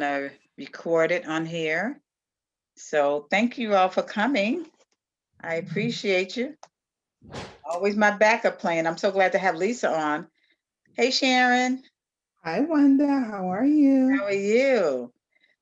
record it on here. So thank you all for coming. I appreciate you. Always my backup plan. I'm so glad to have Lisa on. Hey, Sharon, Hi, Wanda. How are you? how are you?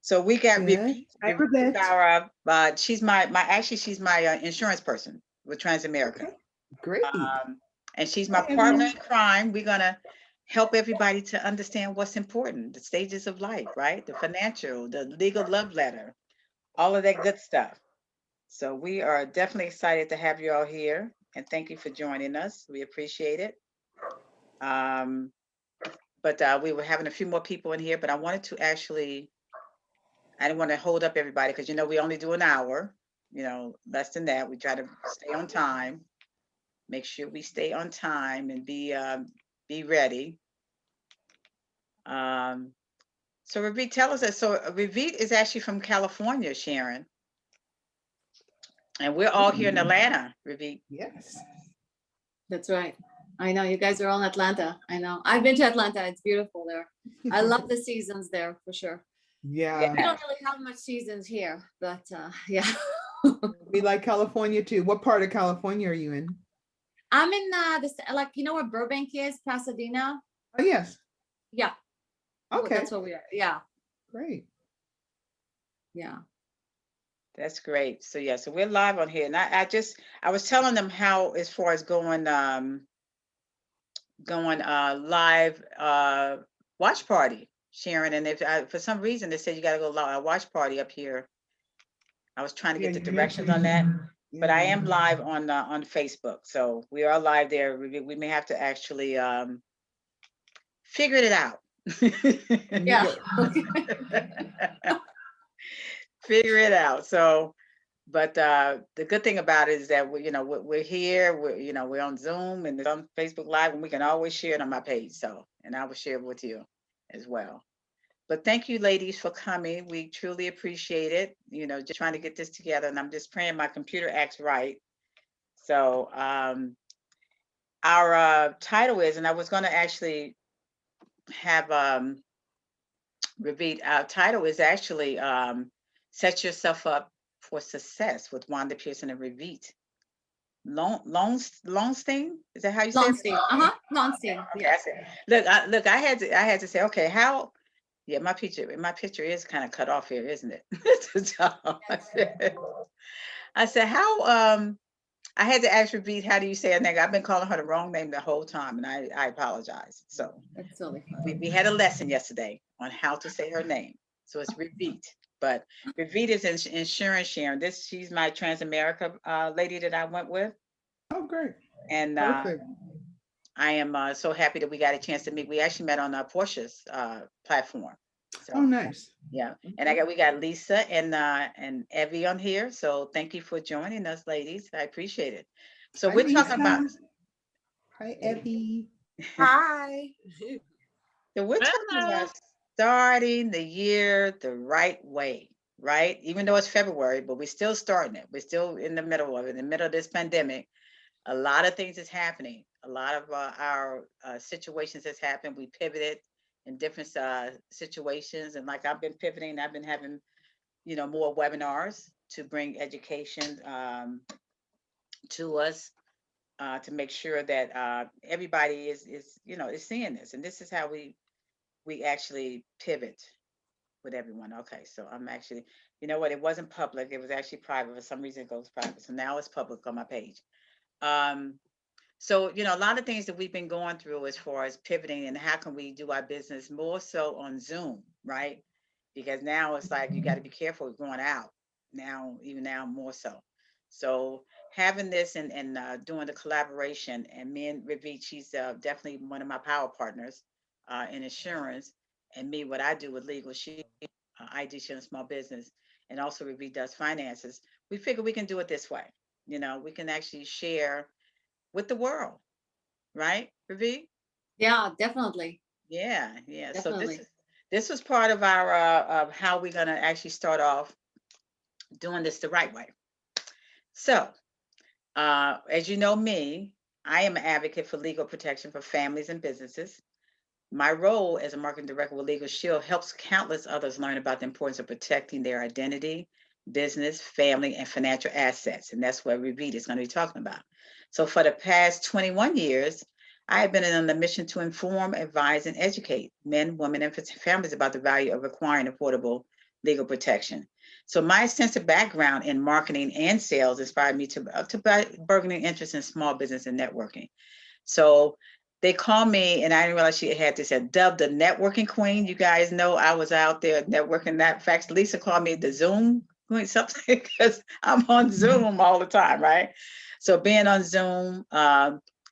So we got Good. Repeat. Hi, Repeat is Babette. our, she's my actually, she's my insurance person with Transamerica. Okay, great. Um, and she's my Hi, partner Evan. in crime. We're going to help everybody to understand what's important, the stages of life, right? The financial, the legal love letter, all of that good stuff. So we are definitely excited to have you all here, and thank you for joining us. We appreciate it. Um, but we were having a few more people in here, but I wanted to actually, I didn't want to hold up everybody because we only do an hour, less than that. We try to stay on time, make sure we stay on time and be ready. Um, so Ravit, tell us that. So Ravit is actually from California, Sharon, and we're all here in Atlanta, Ravit. Yes. That's right. I know you guys are all in Atlanta. I know. I've been to Atlanta. It's beautiful there. I love the seasons there for sure. Yeah, We Yeah. don't really have much seasons here, but yeah. we like California too. What part of California are you in? I'm in this like where Burbank is, Pasadena. Oh, yes. Yeah. Well, Okay, that's where we are. Yeah. great. Yeah. That's great. So yeah, so we're live on here. And I was telling them how, as far as going live watch party, Sharon. And if for some reason they said you gotta go live watch party up here. I was trying to Yeah, get the you directions on that. mentioned. But I Yeah. am live on Facebook. So we are live there. We may have to actually figure it out. Yeah. Figure it out. So but the good thing about it is that we're here, we're on Zoom and it's on Facebook Live, and we can always share it on my page. So, and I will share it with you as well. But thank you, ladies, for coming. We truly appreciate it. Just trying to get this together, and I'm just praying my computer acts right. So, our title is, and I was going to actually have repeat. Our title is actually "Set Yourself Up for Success" with Wanda Pearson and Revit. Longstein? Is that how you say it? Lonstein. Uh-huh. Lonstein. Okay, Yeah. I said. Look. I had to say. Okay, how? Yeah, my picture is kind of cut off here, isn't it? So I said how. I had to ask Repeat. How do you say her name? I've been calling her the wrong name the whole time, and I apologize. So That's totally fine. we had a lesson yesterday on how to say her name. So it's Repeat. But Repeat is insurance sharing. She's my Transamerica lady that I went with. Oh, great. And Perfect. I am so happy that we got a chance to meet. We actually met on Portia's platform. Oh, So nice. yeah, and we got Lisa and Evie on here. So thank you for joining us, ladies. I appreciate it. So Hi, we're talking about Lisa. Hi, Evie. Hi. so we're talking about starting the year the right way, right? Even though it's February, but we're still starting it. We're still in the middle of it, in the middle of this pandemic. A lot of things is happening. A lot of our situations has happened. We pivoted in different situations, and like I've been pivoting, I've been having more webinars to bring education to us to make sure that everybody is seeing this, and this is how we actually pivot with everyone. Okay, so I'm actually, you know what? It wasn't public. It was actually private. For some reason, it goes private. So now it's public on my page. Um, So, a lot of things that we've been going through as far as pivoting and how can we do our business more so on Zoom, right? Because now it's like you got to be careful going out now, even now more so. So having this and doing the collaboration, and me and Ravi, she's definitely one of my power partners in insurance, and me, what I do with legal, she ID she in small business, and also Ravi does finances. We figure we can do it this way. We can actually share with the world, right, Ravi? Yeah, definitely. Yeah, yeah. So this Definitely. is this was part of our of how we're gonna actually start off doing this the right way. So, as you know me, I am an advocate for legal protection for families and businesses. My role as a marketing director with Legal Shield helps countless others learn about the importance of protecting their identity, business, family, and financial assets. And that's what Ravi is going to be talking about. So for the past 21 years, I have been on the mission to inform, advise, and educate men, women, and families about the value of acquiring affordable legal protection. So my extensive background in marketing and sales inspired me to burgeoning interest in small business and networking. So they call me, and I didn't realize she had this dubbed the networking queen. You guys know I was out there networking. That in fact, Lisa called me the Zoom queen, something because I'm on Zoom all the time, right? So being on Zoom,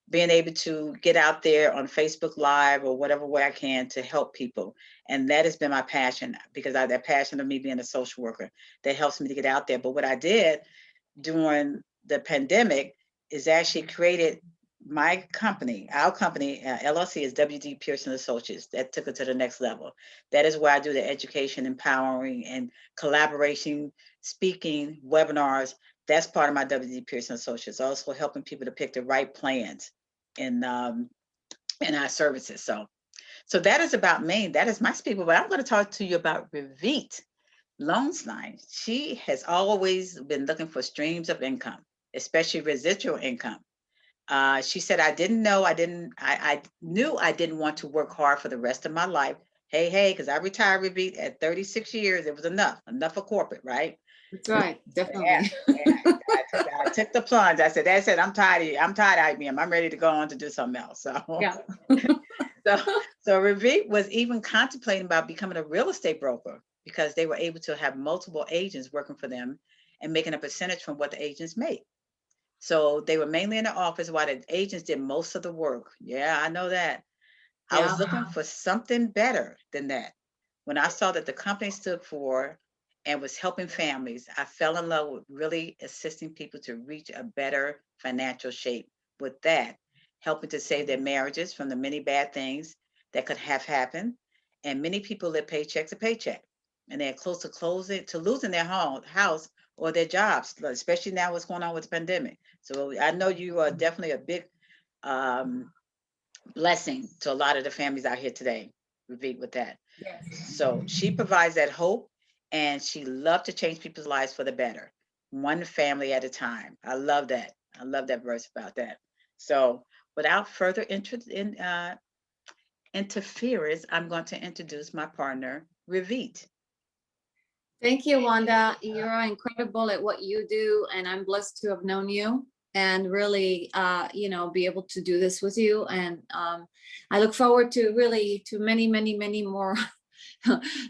being able to get out there on Facebook Live or whatever way I can to help people. And that has been my passion, because I have that passion of me being a social worker that helps me to get out there. But what I did during the pandemic is actually created my company, our company, LLC, is WD Pearson Associates. That took it to the next level. That is where I do the education, empowering, and collaboration, speaking, webinars. That's part of my WD Pearson Associates. Also helping people to pick the right plans in our services. So that is about me. That is my speaker. But I'm going to talk to you about Ravi Lowenstein. She has always been looking for streams of income, especially residual income. She said, I knew I didn't want to work hard for the rest of my life. Hey, because I retired at 36 years. It was enough of corporate, right? That's right, definitely. I took the plunge. I said, that's it. I'm tired of IBM. I'm ready to go on to do something else. So, Yeah. so Ravi was even contemplating about becoming a real estate broker, because they were able to have multiple agents working for them and making a percentage from what the agents make. So they were mainly in the office while the agents did most of the work. Yeah, I know that. I was looking for something better than that. When I saw that the company stood for and was helping families, I fell in love with really assisting people to reach a better financial shape. With that, helping to save their marriages from the many bad things that could have happened. And many people live paycheck to paycheck, and they're close to losing their house or their jobs, especially now what's going on with the pandemic. So I know you are definitely a big um, blessing to a lot of the families out here today, Ravi, with that. Yes. So she provides that hope, and she loved to change people's lives for the better, one family at a time. I love that. I love that verse about that. So without further interference, I'm going to introduce my partner, Ravit. Thank you, Wanda. You're incredible at what you do, and I'm blessed to have known you and really, be able to do this with you. And I look forward to many, many, many more,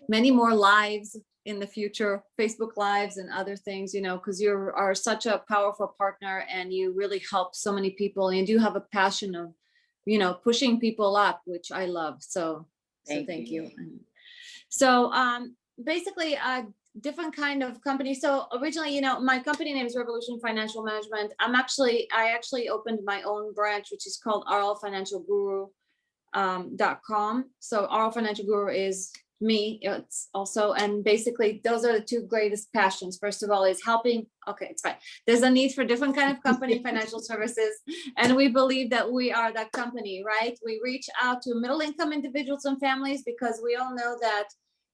many more lives in the future, Facebook lives and other things, because you are such a powerful partner, and you really help so many people, and you have a passion of, pushing people up, which I love. So thank you. So basically a different kind of company. So originally, my company name is Revolution Financial Management. I actually opened my own branch, which is called rlfinancialguru.com. So RL Financial Guru is me. It's also, and basically those are the two greatest passions. First of all is helping. Okay, it's fine. There's a need for different kind of company financial services, and we believe that we are that company, right? We reach out to middle income individuals and families, because we all know that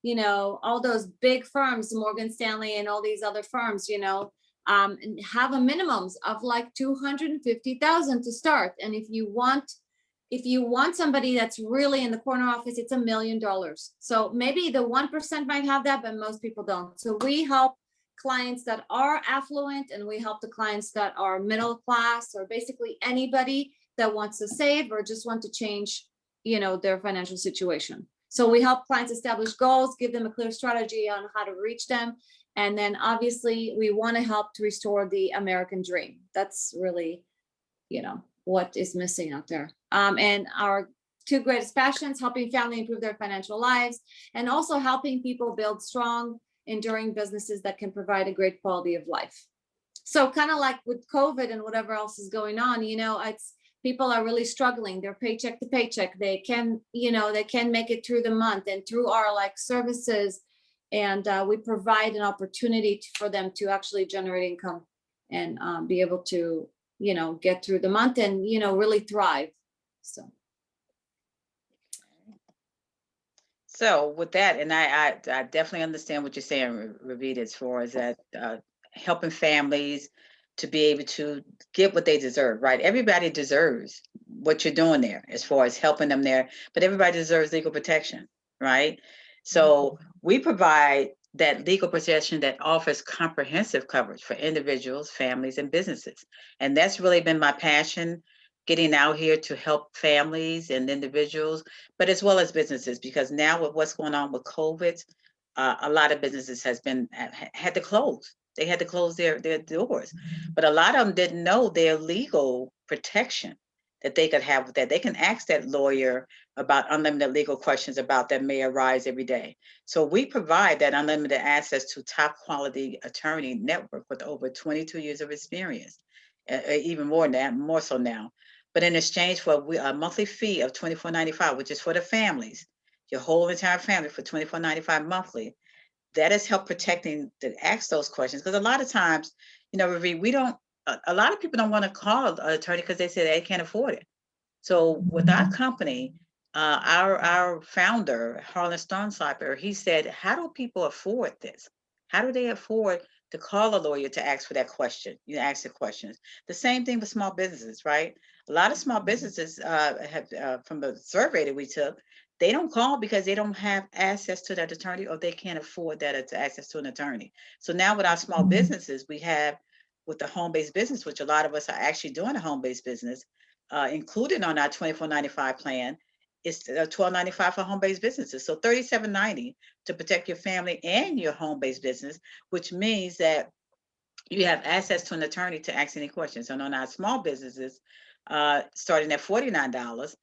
all those big firms, Morgan Stanley and all these other firms, have a minimums of like 250,000 to start. And if you want somebody that's really in the corner office, it's $1 million. So maybe the 1% might have that, but most people don't. So we help clients that are affluent, and we help the clients that are middle class, or basically anybody that wants to save or just want to change, their financial situation. So we help clients establish goals, give them a clear strategy on how to reach them. And then obviously we want to help to restore the American dream. That's really, what is missing out there. And our two greatest passions, helping family improve their financial lives, and also helping people build strong, enduring businesses that can provide a great quality of life. So kind of like with COVID and whatever else is going on, it's people are really struggling. They're paycheck to paycheck. They can make it through the month, and through our services, and we provide an opportunity for them to actually generate income and be able to, get through the month and, really thrive. So. So with that, and I definitely understand what you're saying, Ravita, as far as that helping families to be able to get what they deserve, right? Everybody deserves what you're doing there as far as helping them there, but everybody deserves legal protection, right? So we provide that legal protection that offers comprehensive coverage for individuals, families, and businesses. And that's really been my passion, getting out here to help families and individuals, but as well as businesses, because now with what's going on with COVID, a lot of businesses had to close. They had to close their doors, but a lot of them didn't know their legal protection that they could have with that. They can ask that lawyer about unlimited legal questions about that may arise every day. So we provide that unlimited access to top quality attorney network with over 22 years of experience, even more than that, more so now. But in exchange for a monthly fee of $24.95, which is for the families, your whole entire family for $24.95 monthly, that has helped protecting to ask those questions. Because a lot of times, Ravi, we don't, a lot of people don't want to call an attorney because they say they can't afford it. So with our company, our founder, Harlan Stonesiper, he said, how do people afford this? How do they afford to call a lawyer to ask for that question? You ask the questions. The same thing with small businesses, right? A lot of small businesses have, from the survey that we took, they don't call because they don't have access to that attorney, or they can't afford that access to an attorney. So now with our small businesses, we have with the home-based business, which a lot of us are actually doing a home-based business, included on our $24.95 plan, is $12.95 for home-based businesses. So $37.90 to protect your family and your home-based business, which means that you have access to an attorney to ask any questions. And on our small businesses, starting at $49,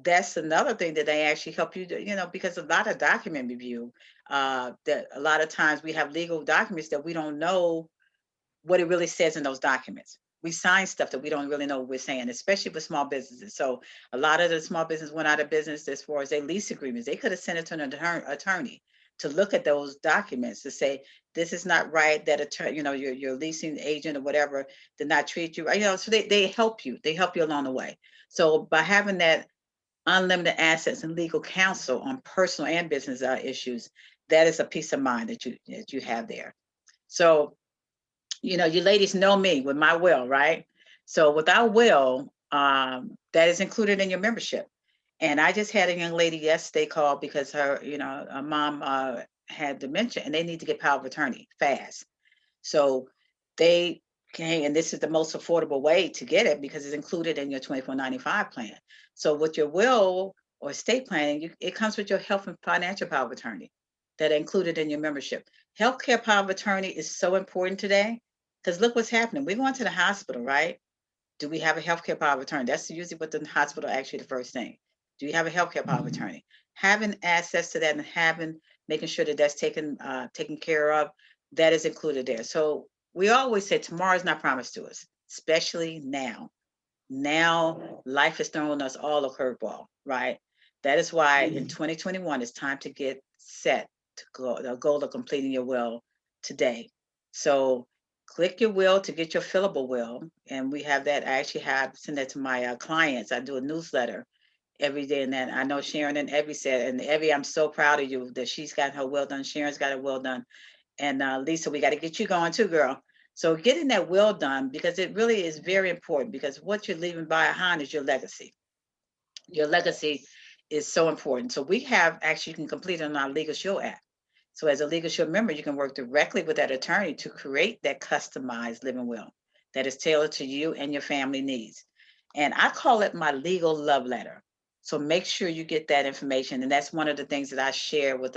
that's another thing that they actually help you do, because a lot of document review, that a lot of times we have legal documents that we don't know what it really says in those documents. We sign stuff that we don't really know what we're saying, especially with small businesses. So a lot of the small business went out of business as far as their lease agreements. They could have sent it to an attorney to look at those documents to say, this is not right, that attorney, your leasing agent or whatever did not treat you right. So they help you. They help you along the way. So by having that unlimited assets and legal counsel on personal and business issues, that is a peace of mind that you have there. So you ladies know me with my will, right? So with our will, that is included in your membership. And I just had a young lady yesterday call because her mom had dementia and they need to get power of attorney fast. So they came, and this is the most affordable way to get it because it's included in your $24.95 plan. So with your will or estate planning, it comes with your health and financial power of attorney that are included in your membership. Healthcare power of attorney is so important today because look what's happening. We're going to the hospital, right? Do we have a healthcare power of attorney? That's usually what the hospital actually the first thing. Do you have a healthcare power of attorney? Having access to that and making sure that that's taken care of, that is included there. So we always say tomorrow is not promised to us, especially now. Now life is throwing us all a curveball, right? That is why in 2021 it's time to get set to go the goal of completing your will today. So click your will to get your fillable will, and we have that. I actually have send that to my clients. I do a newsletter every day, and then I know Sharon and Evie said, and Evie, I'm so proud of you that she's got her will done. Sharon's got her will done, and Lisa, we got to get you going too, girl. So getting that will done, because it really is very important, because what you're leaving behind is your legacy. Your legacy is so important. So we have actually, you can complete it on our Legal Shield app. So as a Legal Shield member, you can work directly with that attorney to create that customized living will that is tailored to you and your family needs. And I call it my legal love letter. So make sure you get that information. And that's one of the things that I share with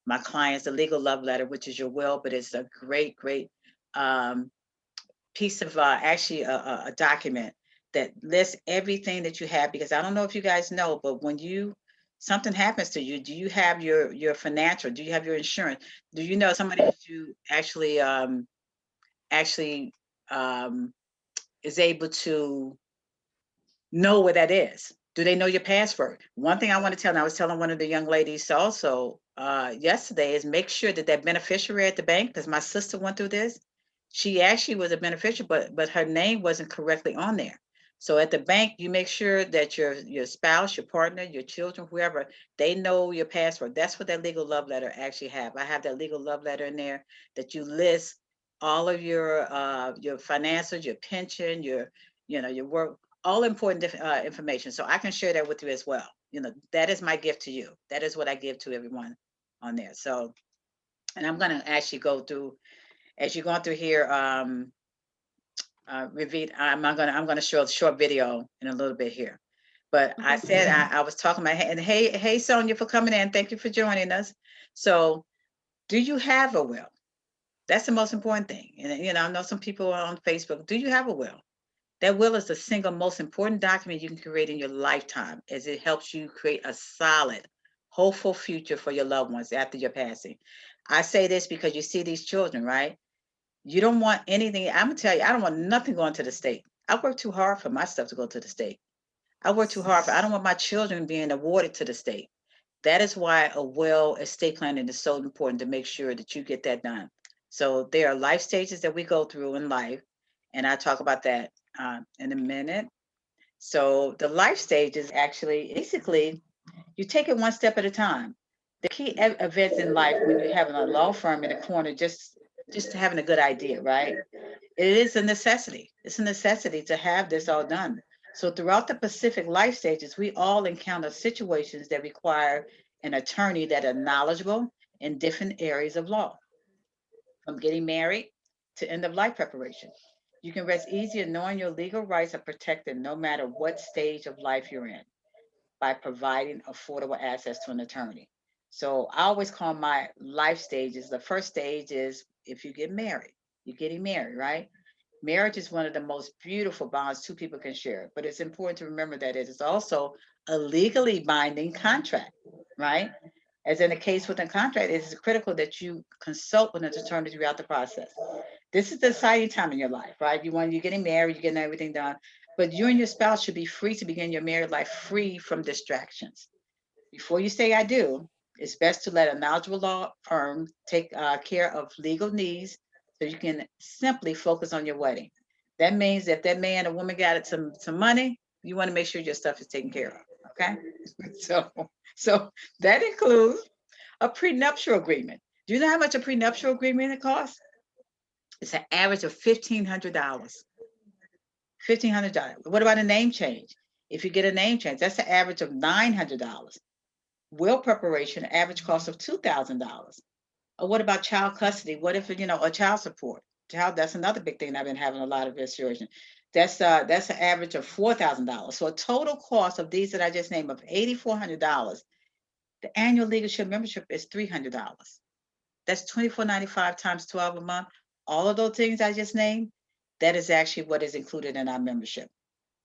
my clients, the legal love letter, which is your will, but it's a great, great um, piece of actually a document that lists everything that you have. Because I don't know if you guys know, but when something happens to you, do you have your financial? Do you have your insurance? Do you know somebody that you actually is able to know where that is? Do they know your password? One thing I want to tell, and I was telling one of the young ladies also yesterday, is make sure that that beneficiary at the bank, because my sister went through this. She actually was a beneficiary, but her name wasn't correctly on there. So at the bank, you make sure that your spouse, your partner, your children, whoever, they know your password. That's what that legal love letter actually have. I have that legal love letter in there that you list all of your finances, your pension, your work, all important information. So I can share that with you as well. That is my gift to you. That is what I give to everyone on there. So, and I'm going to actually go through, as you're going through here, Ravi, I'm gonna show a short video in a little bit here. But I said I was talking about, and hey Sonia, for coming in. Thank you for joining us. So, do you have a will? That's the most important thing. And I know some people are on Facebook. Do you have a will? That will is the single most important document you can create in your lifetime, as it helps you create a solid, hopeful future for your loved ones after your passing. I say this because you see these children, right? You don't want anything. I'm gonna tell you, I don't want nothing going to the state. I work too hard for my stuff to go to the state. I work too hard I don't want my children being awarded to the state. That is why a well estate planning is so important, to make sure that you get that done. So there are life stages that we go through in life, and I talk about that in a minute. So the life stages actually, basically, you take it one step at a time. The key events in life, when you're having a law firm in the corner, just having a good idea, right? It is a necessity. It's a necessity to have this all done. So throughout the Pacific life stages, we all encounter situations that require an attorney that are knowledgeable in different areas of law, from getting married to end of life preparation. You can rest easier knowing your legal rights are protected no matter what stage of life you're in, by providing affordable access to an attorney. So I always call my life stages, the first stage is if you get married, you're getting married, right? Marriage is one of the most beautiful bonds two people can share, but it's important to remember that it is also a legally binding contract, right? As in the case with a contract, it is critical that you consult with an attorney throughout the process. This is the exciting time in your life, right? You're getting married, you're getting everything done, but you and your spouse should be free to begin your married life free from distractions. Before you say I do, it's best to let a knowledgeable law firm take care of legal needs, so you can simply focus on your wedding. That means if that man or woman got some money, you want to make sure your stuff is taken care of. Okay. So so that includes a prenuptial agreement. Do you know how much a prenuptial agreement costs? It's an average of $1,500. $1,500. What about a name change? If you get a name change, that's an average of $900. Will preparation, average cost of $2,000. Or what about child custody? What if or child support? That's another big thing I've been having a lot of situation. That's an average of $4,000. So a total cost of these that I just named of $8,400. The annual leadership membership is $300. That's $2,495 times 12 a month. All of those things I just named, that is actually what is included in our membership.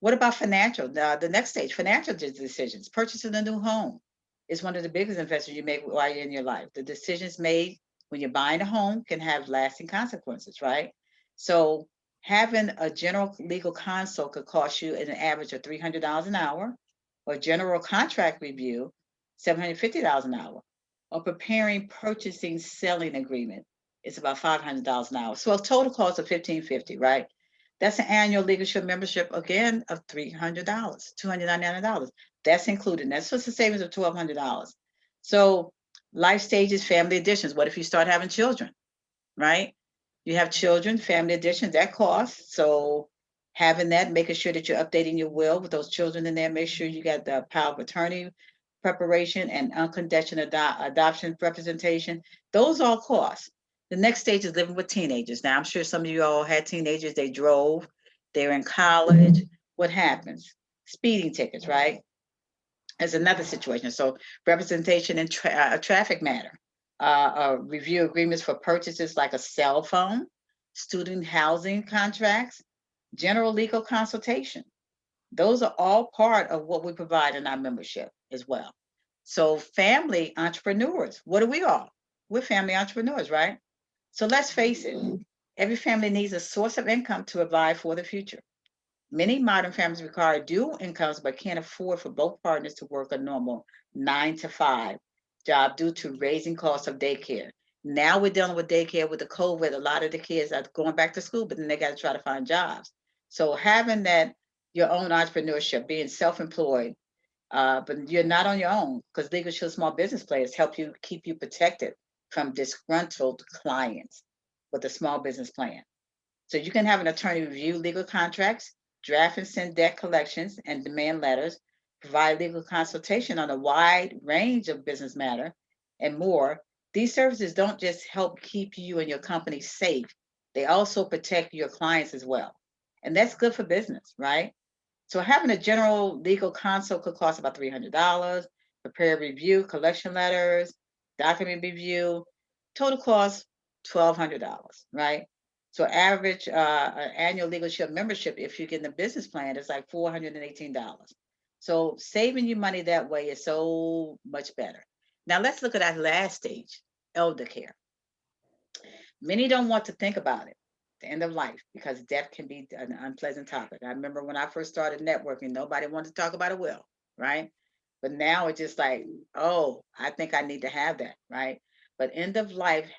What about financial? The next stage, financial decisions. Purchasing a new home is one of the biggest investments you make while you're in your life. The decisions made when you're buying a home can have lasting consequences, right? So having a general legal consult could cost you an average of $300 an hour, or general contract review, $750 an hour, or preparing purchasing selling agreement is about $500 an hour. So a total cost of $1,550, right? That's an annual leadership membership, again, of $300, $299. That's included. That's just a savings of $1,200. So life stages, family additions. What if you start having children, right? You have children, family additions, that costs. So having that, making sure that you're updating your will with those children in there, make sure you got the power of attorney preparation and unconditional adoption representation. Those all costs. The next stage is living with teenagers. Now, I'm sure some of you all had teenagers, they drove, they're in college. What happens? Speeding tickets, right? Is another situation. So representation in traffic matter, review agreements for purchases like a cell phone, student housing contracts, general legal consultation. Those are all part of what we provide in our membership as well. So family entrepreneurs, what are we all? We're family entrepreneurs, right? So let's face it, every family needs a source of income to provide for the future. Many modern families require dual incomes but can't afford for both partners to work a normal 9 to 5 job due to raising costs of daycare. Now we're dealing with daycare with the COVID. A lot of the kids are going back to school, but then they got to try to find jobs. So having that your own entrepreneurship, being self-employed, but you're not on your own, because Legal Shield small business players help you keep you protected from disgruntled clients with a small business plan. So you can have an attorney review legal contracts, draft and send debt collections and demand letters, provide legal consultation on a wide range of business matter, and more. These services don't just help keep you and your company safe, they also protect your clients as well. And that's good for business, right? So having a general legal consult could cost about $300, prepare review, collection letters, document review, total cost $1,200, right? So average annual Legal Shield membership, if you get in the business plan, is like $418. So saving you money that way is so much better. Now let's look at that last stage, elder care. Many don't want to think about it, the end of life, because death can be an unpleasant topic. I remember when I first started networking, nobody wanted to talk about a will, right? But now it's just like, oh, I think I need to have that, right? But end of life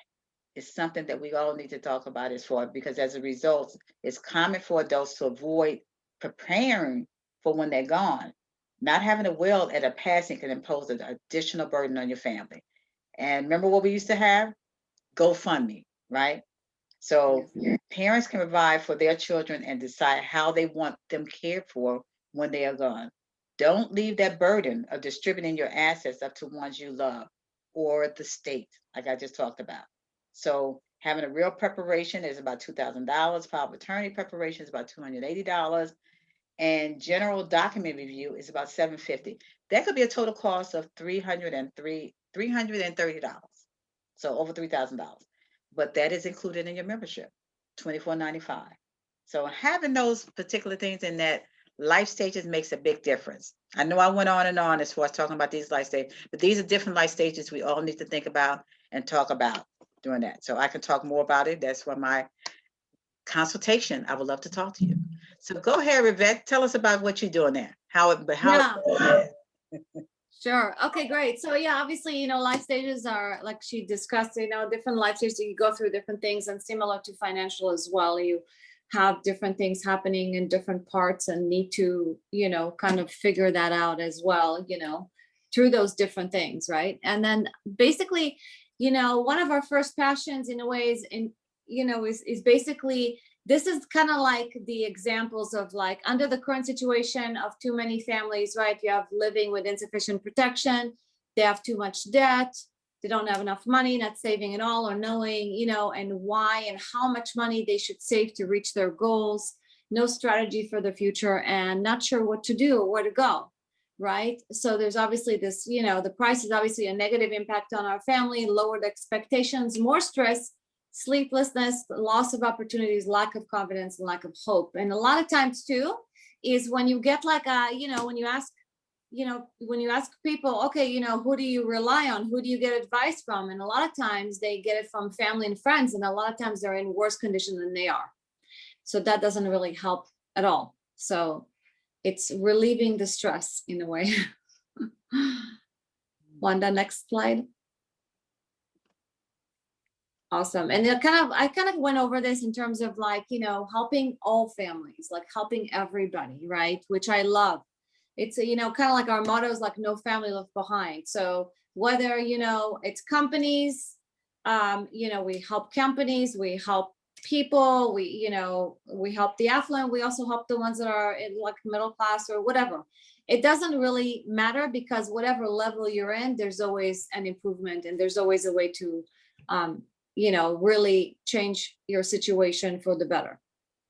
is something that we all need to talk about as far, because as a result, it's common for adults to avoid preparing for when they're gone. Not having a will at a passing can impose an additional burden on your family. And remember what we used to have? GoFundMe, right? So parents can provide for their children and decide how they want them cared for when they are gone. Don't leave that burden of distributing your assets up to ones you love or the state, like I just talked about. So having a real preparation is about $2,000. Power of attorney preparation is about $280. And general document review is about $750. That could be a total cost of $330. So over $3,000. But that is included in your membership, $24.95. So having those particular things in that life stages makes a big difference. I know I went on and on as far as talking about these life stages, but these are different life stages we all need to think about and talk about doing that. So I can talk more about it. That's why my consultation, I would love to talk to you. So go ahead, Rivette, tell us about what you're doing there. Yeah. Sure. Okay, great. So yeah, obviously, life stages are, like she discussed, different life stages. You go through different things, and similar to financial as well, you have different things happening in different parts and need to, kind of figure that out as well, through those different things. Right. And then basically, one of our first passions in a way is basically, this is kind of like the examples of, like, under the current situation of too many families, right? You have living with insufficient protection, they have too much debt, they don't have enough money, not saving at all, or knowing, and why and how much money they should save to reach their goals, no strategy for the future, and not sure what to do or where to go, right? So there's obviously this, the price is obviously a negative impact on our family, lowered expectations, more stress, sleeplessness, loss of opportunities, lack of confidence, and lack of hope. And a lot of times too is when you get like when you ask people, okay, who do you rely on, who do you get advice from, and a lot of times they get it from family and friends, and a lot of times they're in worse condition than they are, so that doesn't really help at all. So it's relieving the stress in a way. Wanda, next slide. Awesome. And I kind of went over this in terms of, like, helping all families, like helping everybody, right? Which I love. It's, kind of like our motto is like, no family left behind. So whether, it's companies, we help companies, we help people, we help the affluent, we also help the ones that are in like middle class or whatever. It doesn't really matter, because whatever level you're in, there's always an improvement, and there's always a way to, really change your situation for the better.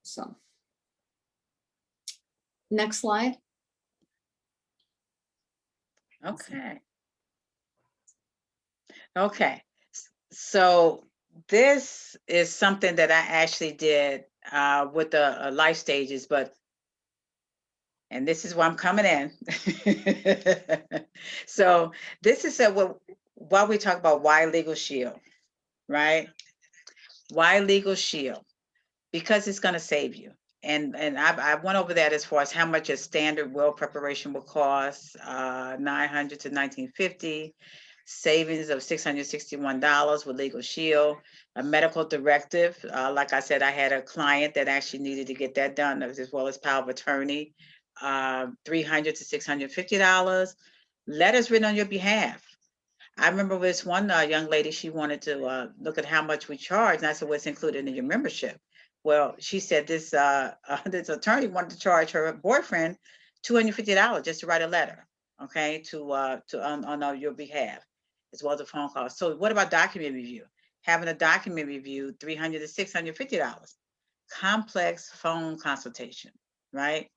So next slide. Okay. So this is something that I actually did with the life stages, and this is where I'm coming in. So this is why we talk about why Legal Shield, right? Why Legal Shield? Because it's going to save you. And I went over that as far as how much a standard will preparation will cost, $900 to $1,950, savings of $661 with Legal Shield, a medical directive. Like I said, I had a client that actually needed to get that done, as well as power of attorney $300 to $650. Letters written on your behalf. I remember this one young lady, she wanted to look at how much we charge. And I said, what's included in your membership? Well, she said this this attorney wanted to charge her boyfriend $250 just to write a letter, okay, to on your behalf, as well as a phone call. So what about document review? Having a document review, $300 to $650. Complex phone consultation, right?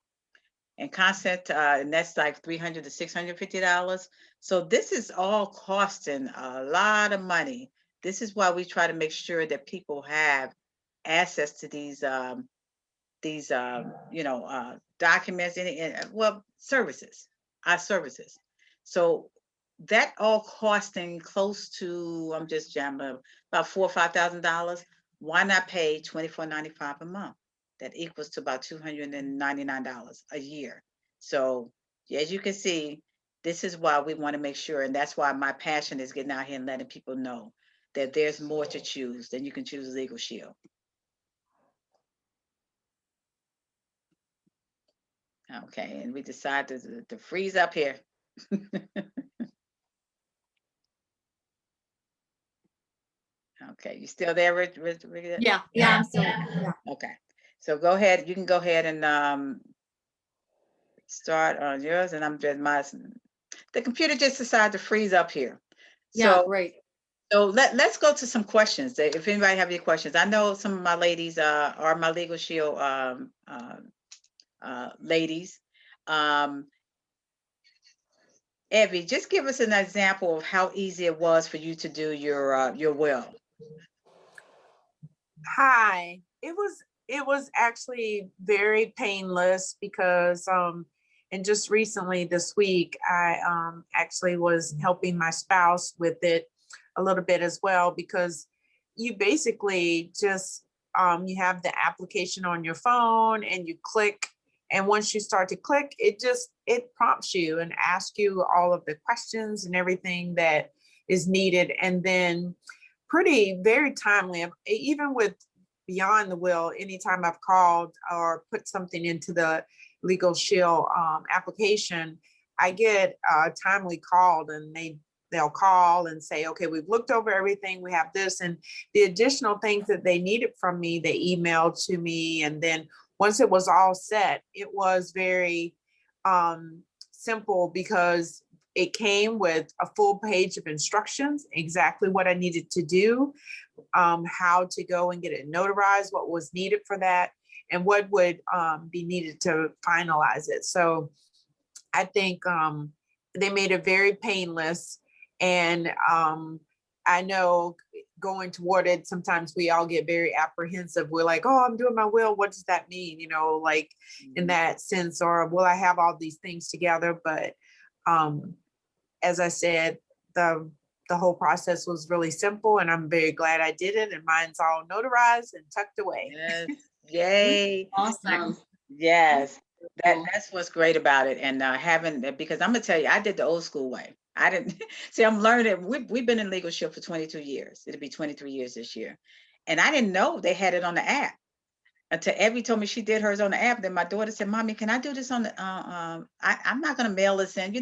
And consent, and that's like $300 to $650. So this is all costing a lot of money. This is why we try to make sure that people have access to these documents and well, services, our services. So that all costing close to, I'm just jamming about $4,000 or $5,000. Why not pay $24.95 a month? That equals to about $299 a year. So as you can see, this is why we want to make sure, and that's why my passion is getting out here and letting people know that there's more to choose than you can choose Legal Shield. Okay, and we decided to freeze up here. Okay, you still there, Rich? Yeah, I'm still, yeah. Okay, so go ahead. You can go ahead and start on yours, and I'm just the computer just decided to freeze up here. Yeah, So, great. so let's go to some questions. If anybody have any questions, I know some of my ladies are my Legal Shield ladies. Evie, just give us an example of how easy it was for you to do your will. Hi. It was actually very painless because and just recently this week I actually was helping my spouse with it a little bit as well, because you basically just you have the application on your phone and you click, and once you start to click, it prompts you and asks you all of the questions and everything that is needed, and then very timely. Even with beyond the will, anytime I've called or put something into the Legal Shield application, I get timely called, and they'll call and say, okay, we've looked over everything, we have this, and the additional things that they needed from me, they emailed to me. And then once it was all set, it was very simple, because it came with a full page of instructions, exactly what I needed to do, how to go and get it notarized, what was needed for that, and what would be needed to finalize it. So I think they made it very painless. And I know going toward it, sometimes we all get very apprehensive. We're like, oh, I'm doing my will. What does that mean? Like in that sense, or will I have all these things together? But as I said, the whole process was really simple, and I'm very glad I did it, and mine's all notarized and tucked away. Yes, yay. Awesome. Yes, that's what's great about it. And having that, because I'm gonna tell you, I did the old school way. I didn't see, I'm learning. We've been in Legal Shield for 22 years. It'll be 23 years this year. And I didn't know they had it on the app until Evie told me she did hers on the app. Then my daughter said, Mommy, can I do this on the I'm not gonna mail this in,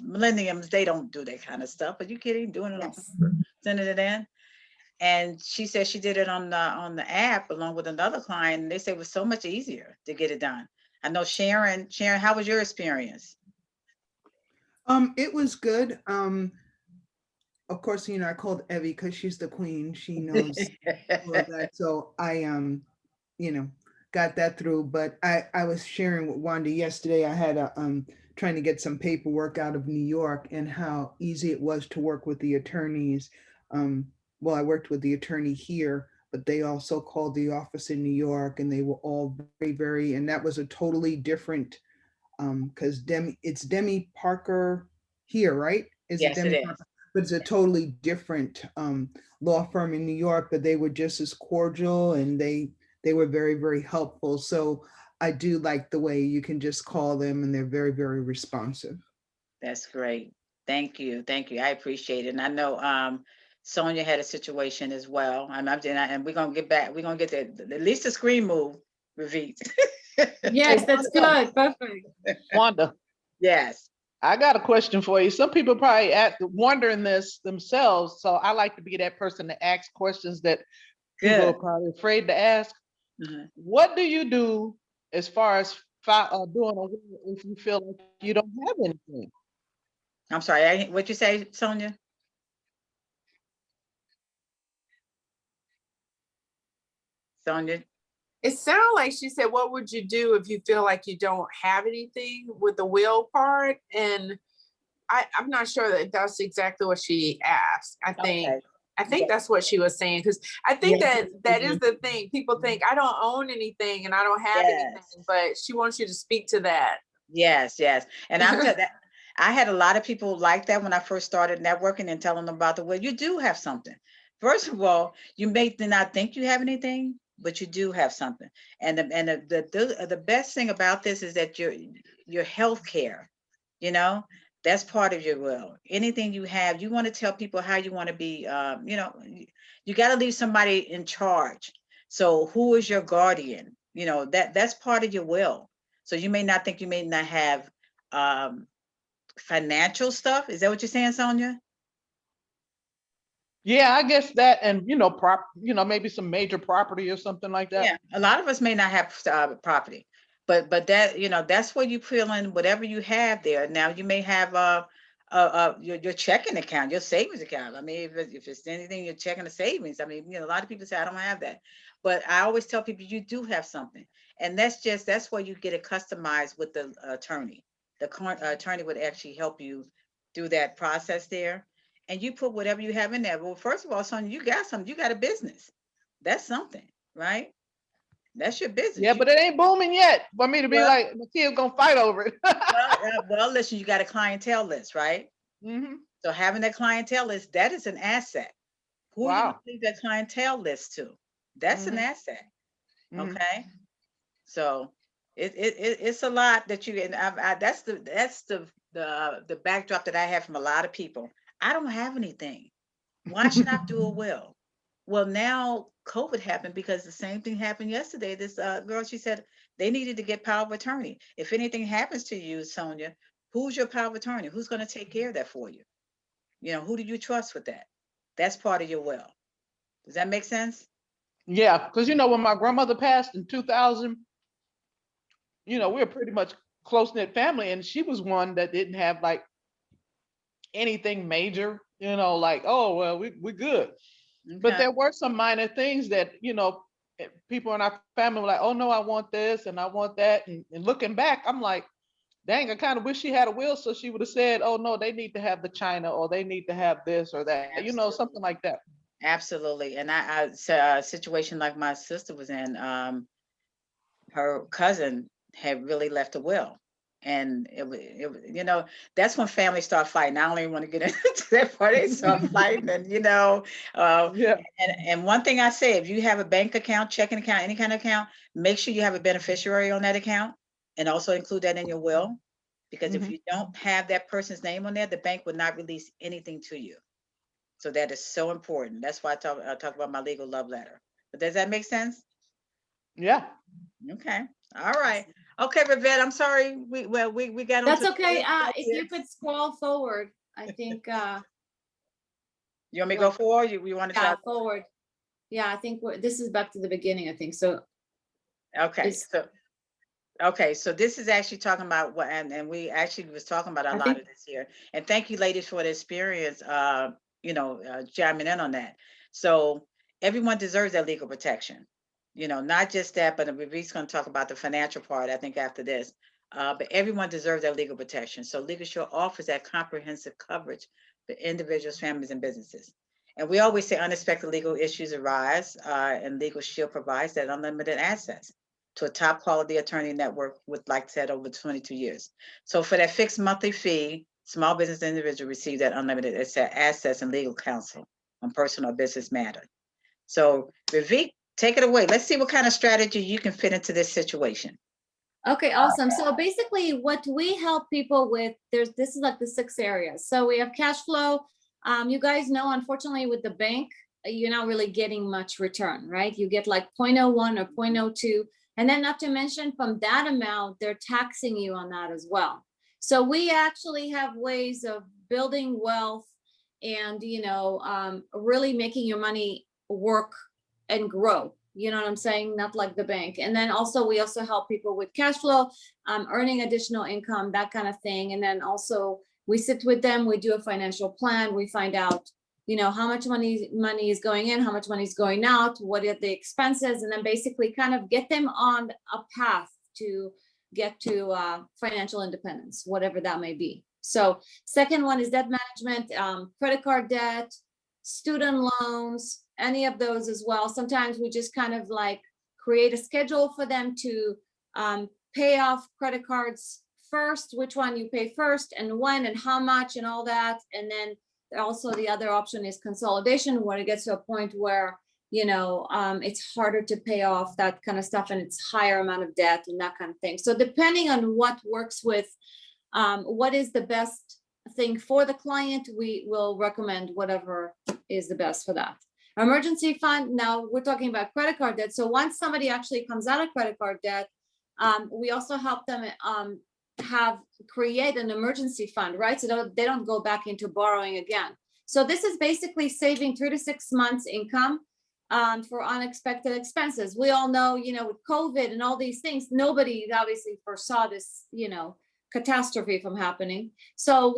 millenniums, they don't do that kind of stuff. But you kidding, doing it Yes. on sending it in. And she said she did it on the app along with another client. And they said it was so much easier to get it done. I know Sharon, how was your experience? It was good. Of course, I called Evie because she's the queen. She knows all of that. So I got that through. But I was sharing with Wanda yesterday. I had trying to get some paperwork out of New York, and how easy it was to work with the attorneys. Well, I worked with the attorney here, but they also called the office in New York, and they were all very, and that was a totally different, because it's Demi Parker here, right? Yes, it is. But it's a totally different law firm in New York, but they were just as cordial, and they were very, very helpful. So I do like the way you can just call them, and they're very, very responsive. That's great. Thank you. I appreciate it. And I know Sonia had a situation as well. And we're gonna get back. We're gonna get at least the screen move, Ravi. Yes, that's good. Perfect. Wanda, Yes. I got a question for you. Some people probably wondering this themselves, so I like to be that person to ask questions that people are Good. probably afraid to ask. Mhm. What do you do as far as doing a will if you feel like you don't have anything? I'm sorry. What you say, Sonia? Sonia. It sounded like she said, what would you do if you feel like you don't have anything with the will part? And I'm not sure that that's exactly what she asked. I Okay. think that's what she was saying, because I think Yeah. that is the thing. People think I don't own anything and I don't have anything, Yes. but she wants you to speak to that. Yes, yes. And I'm telling that I had a lot of people like that when I first started networking and telling them about the will. You do have something. First of all, you may not think you have anything, but you do have something. And the best thing about this is that your health care, you know, that's part of your will. Anything you have, you want to tell people how you want to be. You got to leave somebody in charge. So who is your guardian? That's part of your will. So you may not think you may not have financial stuff. Is that what you're saying, Sonia? Yeah, I guess that, and maybe some major property or something like that. Yeah, a lot of us may not have property, but that that's where you fill in whatever you have there. Now you may have your checking account, your savings account. I mean, if it's anything, your checking or savings. I mean, a lot of people say I don't have that, but I always tell people you do have something, and that's where you get it customized with the attorney. The attorney would actually help you do that process there, and you put whatever you have in there. Well, first of all, Sonia, you got something. You got a business. That's something, right? That's your Yeah, business. but it ain't booming yet for me to be Well, like, my kid's gonna fight over it. listen, you got a clientele list, right? Hmm. So having that clientele list, that is an asset. Who are you going Wow. to leave that clientele list to? That's an Hmm. asset. Hmm. Okay. So it's a lot that you and that's the backdrop that I have from a lot of people. I don't have anything. Why should I do a will? Well, now COVID happened because the same thing happened yesterday. This girl, she said they needed to get power of attorney. If anything happens to you, Sonia, who's your power of attorney? Who's going to take care of that for you? Who do you trust with that? That's part of your will. Does that make sense? Yeah, because when my grandmother passed in 2000, we were pretty much close knit family, and she was one that didn't have like anything major. Like, oh well, we good. But Okay. there were some minor things that people in our family were like, oh no, I want this and I want that, and looking back, I'm like, dang, I kind of wish she had a will, so she would have said, oh no, they need to have the china, or they need to have this or that, something like that. Absolutely. And a situation like my sister was in, her cousin had really left a will. And that's when families start fighting. I don't even want to get into that part. They start fighting, and Yeah. and one thing I say, if you have a bank account, checking account, any kind of account, make sure you have a beneficiary on that account, and also include that in your will, because if Mhm. you don't have that person's name on there, the bank would not release anything to you. So that is so important. That's why I talk about my legal love letter. But does that make sense? Yeah. Okay. All right. Okay, Rivette, I'm sorry. We got That's onto okay. the If here. you could scroll forward, I think, You want me to go like, forward? You want to try? yeah, forward. Yeah, I think this is back to the beginning, I think. So Okay. it's, So this is actually talking about what, and we actually was talking about a I lot think, of this here. And thank you, ladies, for the experience. Chiming in on that. So everyone deserves that legal protection. Not just that, but we're going to talk about the financial part, I think, after this. But everyone deserves that legal protection. So Legal Shield offers that comprehensive coverage for individuals, families, and businesses. And we always say unexpected legal issues arise, and Legal Shield provides that unlimited access to a top quality attorney network with, like I said, over 22 years. So for that fixed monthly fee, small business individual receive that unlimited access and legal counsel on personal business matters. So Ravi, take it away. Let's see what kind of strategy you can fit into this situation. okay, awesome. So basically what we help people with, this is like the 6 areas. So we have cash flow. You guys know, unfortunately with the bank, you're not really getting much return, right? You get like 0.01 or 0.02. And then not to mention from that amount, they're taxing you on that as well. So we actually have ways of building wealth and, really making your money work and grow. You know what I'm saying? Not like the bank. And then also, we also help people with cash flow, earning additional income, that kind of thing. And then also we sit with them, we do a financial plan, we find out, how much money is going in, how much money is going out, what are the expenses, and then basically kind of get them on a path to get to financial independence, whatever that may be. So second one is debt management, credit card debt, student loans, any of those as well. Sometimes we just kind of like create a schedule for them to pay off credit cards first, which one you pay first and when and how much and all that. And then also the other option is consolidation, when it gets to a point where, it's harder to pay off that kind of stuff and it's higher amount of debt and that kind of thing. So depending on what works with, what is the best thing for the client, we will recommend whatever is the best for that. Emergency fund, now we're talking about credit card debt. So once somebody actually comes out of credit card debt, we also help them create an emergency fund, right? So they don't go back into borrowing again. So this is basically saving 3 to 6 months income for unexpected expenses. We all know, with COVID and all these things, nobody obviously foresaw this, catastrophe from happening. So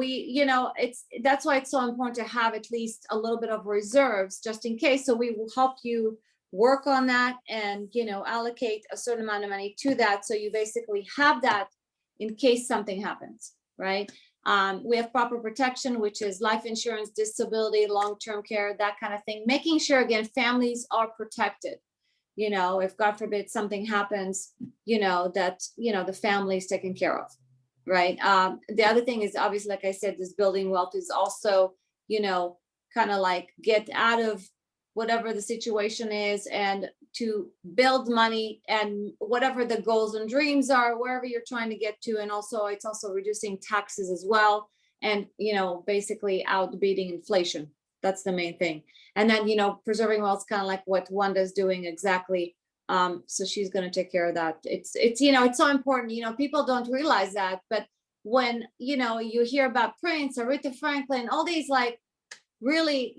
that's why it's so important to have at least a little bit of reserves just in case. So we will help you work on that and, allocate a certain amount of money to that. So you basically have that in case something happens, right? We have proper protection, which is life insurance, disability, long-term care, that kind of thing. Making sure, again, families are protected. If God forbid something happens, that, the family is taken care of, right? The other thing is obviously, like I said, this building wealth is also, kind of like get out of whatever the situation is and to build money and whatever the goals and dreams are, wherever you're trying to get to. And also it's also reducing taxes as well. And, basically outbeating inflation. That's the main thing. And then, preserving wealth is kind of like what Wanda's doing exactly. So she's going to take care of that. It's so important, people don't realize that, but when, you hear about Prince, Aretha Franklin, all these like really,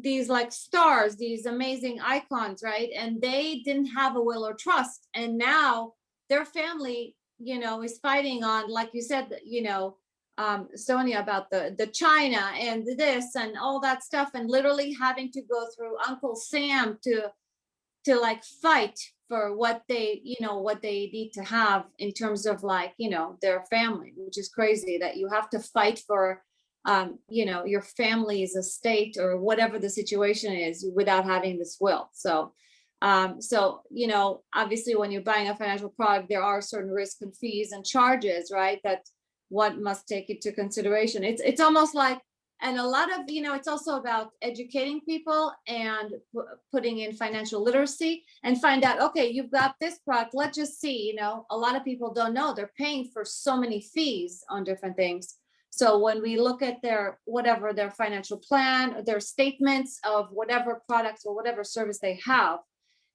these like stars, these amazing icons, right? And they didn't have a will or trust. And now their family, is fighting on, like you said, Sonia, about the China and this and all that stuff, and literally having to go through Uncle Sam to like fight for what they need to have in terms of like, their family, which is crazy that you have to fight for your family's estate or whatever the situation is without having this will. So, obviously when you're buying a financial product, there are certain risks and fees and charges, right? That one must take into consideration. It's almost like, and a lot of, it's also about educating people and putting in financial literacy and find out, okay, you've got this product. Let's just see, a lot of people don't know they're paying for so many fees on different things. So when we look at their financial plan, their statements of whatever products or whatever service they have,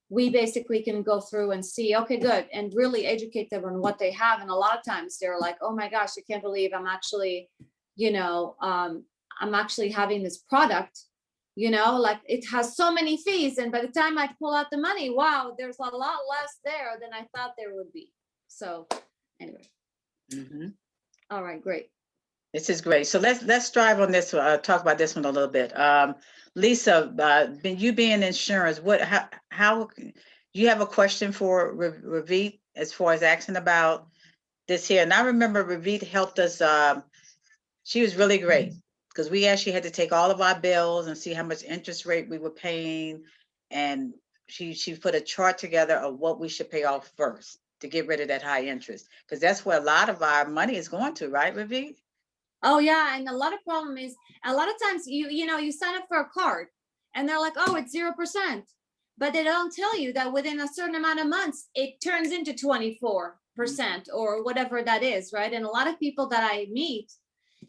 we basically can go through and see, okay, good, and really educate them on what they have. And a lot of times they're like, oh my gosh, I can't believe I'm actually, I'm actually having this product, like it has so many fees. And by the time I pull out the money, wow, there's a lot less there than I thought there would be. So anyway. Mm-hmm. All right, great. This is great. So let's drive on this. Talk about this one a little bit. Lisa, you being in insurance, how you have a question for Ravi as far as asking about this here? And I remember Ravi helped us. She was really great because we actually had to take all of our bills and see how much interest rate we were paying, and she put a chart together of what we should pay off first to get rid of that high interest, because that's where a lot of our money is going to, right, Ravi? Oh yeah, and a lot of problem is a lot of times you sign up for a card and they're like, oh, it's 0%, but they don't tell you that within a certain amount of months it turns into 24% or whatever that is, right? And a lot of people that I meet,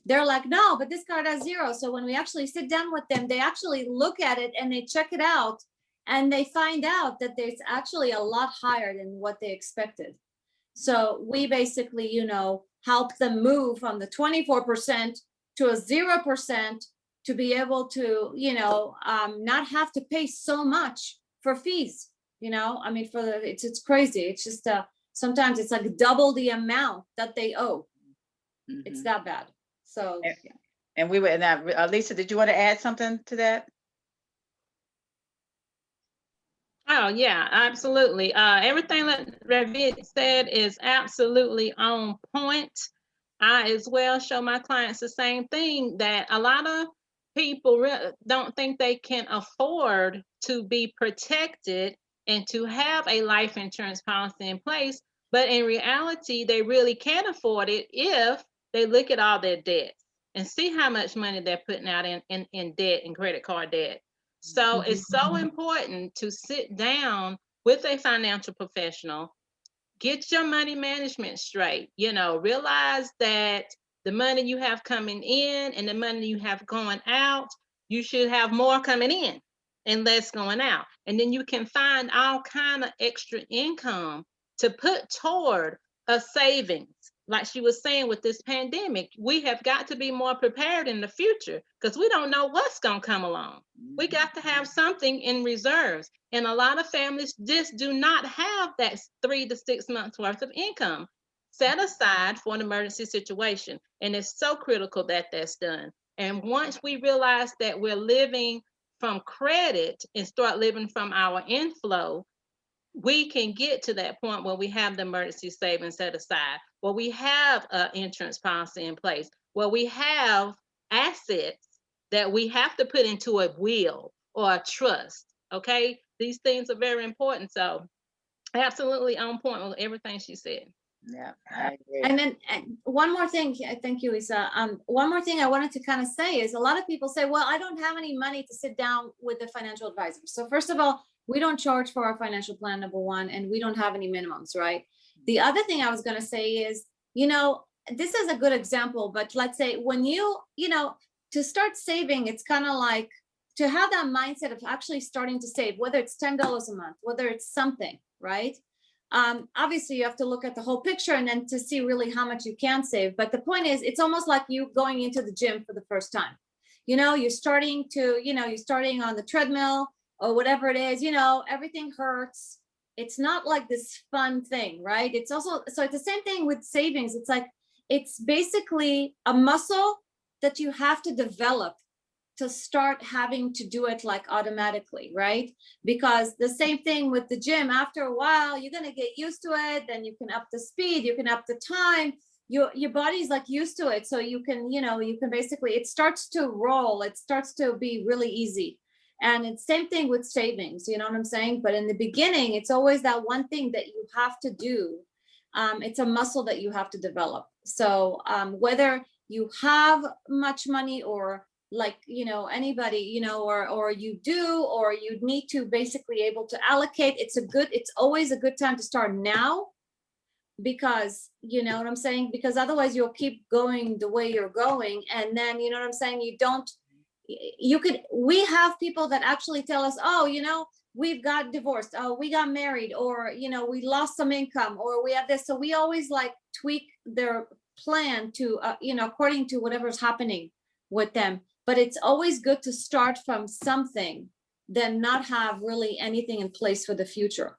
they're like, no, but this card has 0. So when we actually sit down with them, they actually look at it and they check it out, and they find out that there's actually a lot higher than what they expected. So we basically, help them move from the 24% to a 0% to be able to, not have to pay so much for fees. I mean, it's crazy. It's just sometimes it's like double the amount that they owe. It's that bad. So yeah. And we were in that. Lisa, did you want to add something to that? Oh yeah, absolutely. Everything that Ravi said is absolutely on point. I as well show my clients the same thing, that a lot of people don't think they can afford to be protected and to have a life insurance policy in place. But in reality, they really can afford it if they look at all their debts and see how much money they're putting out in debt and credit card debt. So it's so important to sit down with a financial professional, get your money management straight, realize that the money you have coming in and the money you have going out, you should have more coming in and less going out. And then you can find all kind of extra income to put toward a savings. Like she was saying, with this pandemic, we have got to be more prepared in the future because we don't know what's going to come along. We got to have something in reserves. And a lot of families just do not have that 3 to 6 months worth of income set aside for an emergency situation. And it's so critical that that's done. And once we realize that we're living from credit and start living from our inflow, we can get to that point where we have the emergency savings set aside, where we have an insurance policy in place, where we have assets that we have to put into a will or a trust. Okay, these things are very important. So absolutely on point with everything she said. Yeah, I agree. And then one more thing, thank you, Lisa. One more thing I wanted to kind of say is a lot of people say, well, I don't have any money to sit down with a financial advisor. So first of all, we don't charge for our financial plan, number one, and we don't have any minimums, right? The other thing I was going to say is, this is a good example, but let's say when to start saving, it's kind of like to have that mindset of actually starting to save, whether it's $10 a month, whether it's something, right? Obviously you have to look at the whole picture and then to see really how much you can save. But the point is, it's almost like you going into the gym for the first time. You're starting on the treadmill or whatever it is, everything hurts. It's not like this fun thing, right? It's also, so it's the same thing with savings. It's like, it's basically a muscle that you have to develop to start having to do it like automatically, right? Because the same thing with the gym, after a while, you're gonna get used to it, then you can up the speed, you can up the time, your body's like used to it. So you can basically, it starts to roll, it starts to be really easy. And it's same thing with savings, you know what I'm saying? But in the beginning, it's always that one thing that you have to do. It's a muscle that you have to develop. So whether you have much money or anybody, or you do, or you need to basically able to allocate, it's always a good time to start now, because you know what I'm saying? Because otherwise you'll keep going the way you're going. And then, you know what I'm saying? We have people that actually tell us, oh, we've got divorced, oh, we got married, or, we lost some income, or we have this. So we always like tweak their plan to, according to whatever's happening with them. But it's always good to start from something than not have really anything in place for the future.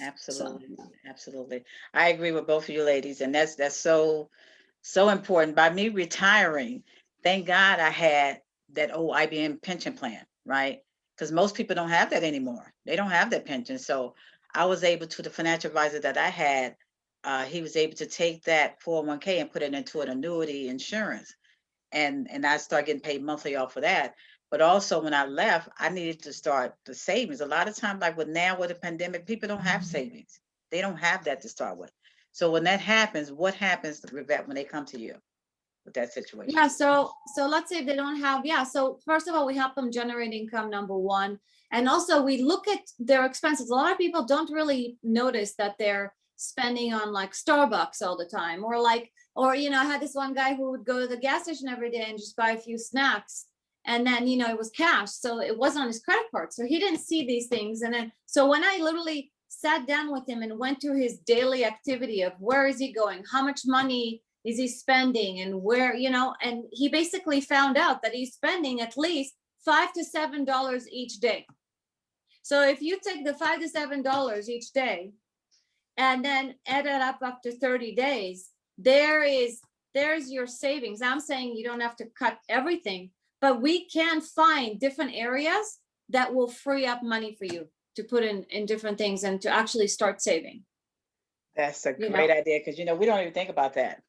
Absolutely. Absolutely. I agree with both of you ladies. And that's so important. By me retiring, thank God I had that old IBM pension plan, right? Because most people don't have that anymore. They don't have that pension. So I was able to, the financial advisor that I had, he was able to take that 401k and put it into an annuity insurance. And I started getting paid monthly off of that. But also when I left, I needed to start the savings. A lot of times, like with the pandemic, people don't have savings. They don't have that to start with. So when that happens, what happens when they come to you with that situation? Yeah, so let's say if they don't have, so first of all, we help them generate income, number one. And also we look at their expenses. A lot of people don't really notice that they're spending on like Starbucks all the time, or I had this one guy who would go to the gas station every day and just buy a few snacks. And then, you know, it was cash, so it wasn't on his credit card. So he didn't see these things. And then, so when I literally sat down with him and went through his daily activity of where is he going, how much money is he spending, and where, you know, and he basically found out that he's spending at least $5 to $7 each day. So if you take the $5 to $7 each day and then add it up after 30 days, there's your savings. I'm saying you don't have to cut everything, but we can find different areas that will free up money for you to put in different things and to actually start saving. That's a You know? great idea, because we don't even think about that.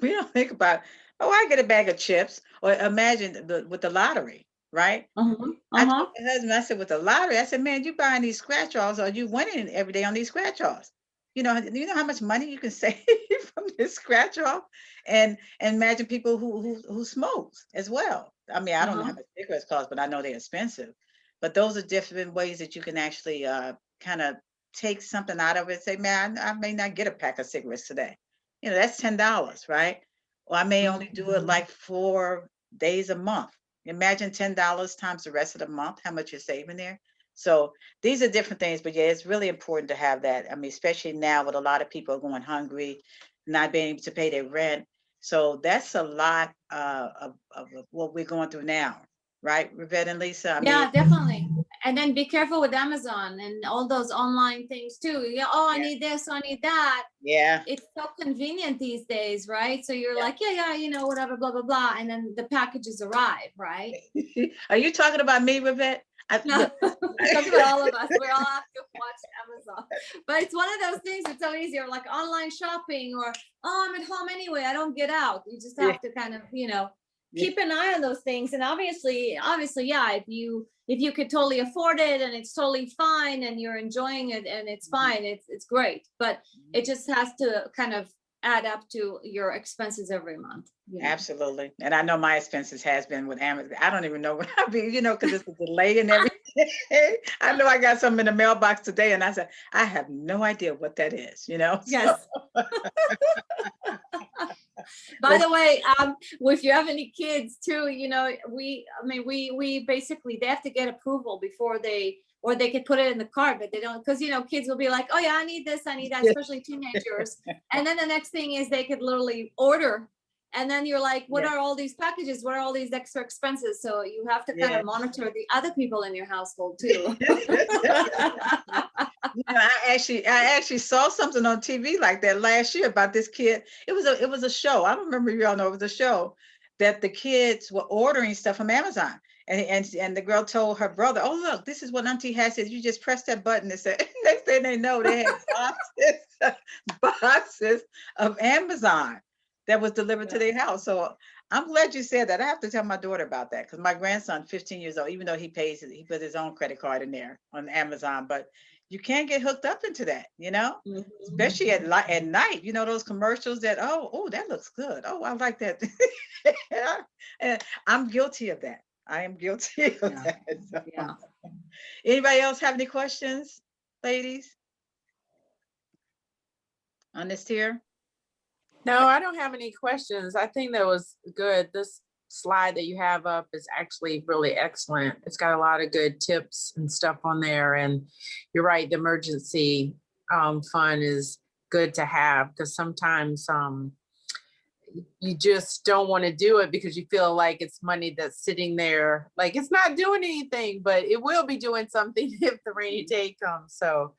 We don't think about, oh, I get a bag of chips, or imagine with the lottery, right? I told my husband, I said, with the lottery, I said, man, you buying these scratch-offs, or you winning every day on these scratch-offs. You know how much money you can save from this scratch-off, and imagine people who smokes as well. I mean, I don't know how much cigarettes cost, but I know they're expensive. But those are different ways that you can actually kind of take something out of it. Say, man, I may not get a pack of cigarettes today. You know, that's $10, right? Or I may only do it like 4 days a month. Imagine $10 times the rest of the month, how much you're saving there. So these are different things, but yeah, it's really important to have that. I mean, especially now with a lot of people going hungry, not being able to pay their rent. So that's a lot of what we're going through now, right, Rivette and Lisa? I Yeah, mean, definitely. And then be careful with Amazon and all those online things too. Yeah, oh, I Yeah. need this, I need that. yeah. It's so convenient these days, right? So you're Yeah. like, yeah, you know, whatever, blah, blah, blah. And then the packages arrive, right? Are you talking about me, Rivette? No, I'm talking about all of us. We all have to watch Amazon. But it's one of those things that's so easier, like online shopping, or, oh, I'm at home anyway, I don't get out. You just have to kind of, you know, keep an eye on those things. And obviously, yeah, if you could totally afford it and it's totally fine and you're enjoying it and it's fine, it's great. But it just has to kind of add up to your expenses every month. You know? Absolutely. And I know my expenses has been with Amazon. I don't even know what I mean, because it's a delay and everything. I know I got something in the mailbox today, and I said, I have no idea what that is, Yes. By the way, if you have any kids too, we basically, they have to get approval before or they could put it in the cart, but they don't, because kids will be like, oh yeah, I need this, I need that, especially teenagers. And then the next thing is they could literally order, and then you're like, what are all these packages? What are all these extra expenses? So you have to kind of monitor the other people in your household too. I actually saw something on TV like that last year about this kid. It was a show. I don't remember if y'all know, it was a show that the kids were ordering stuff from Amazon. And the girl told her brother, oh, look, this is what Auntie has. Said, you just press that button. And said, next thing they know, they had boxes of Amazon that was delivered to their house. So I'm glad you said that. I have to tell my daughter about that, because my grandson, 15 years old, even though he put his own credit card in there on Amazon, but you can't get hooked up into that, especially at night, those commercials that, oh, that looks good. Oh, I like that. And I'm guilty of that. I am guilty of that. So. Yeah. Anybody else have any questions, ladies, on this tier? No, I don't have any questions. I think that was good. This slide that you have up is actually really excellent. It's got a lot of good tips and stuff on there. And you're right, the emergency fund is good to have, because sometimes you just don't want to do it because you feel like it's money that's sitting there, like it's not doing anything, but it will be doing something if the rainy day comes. So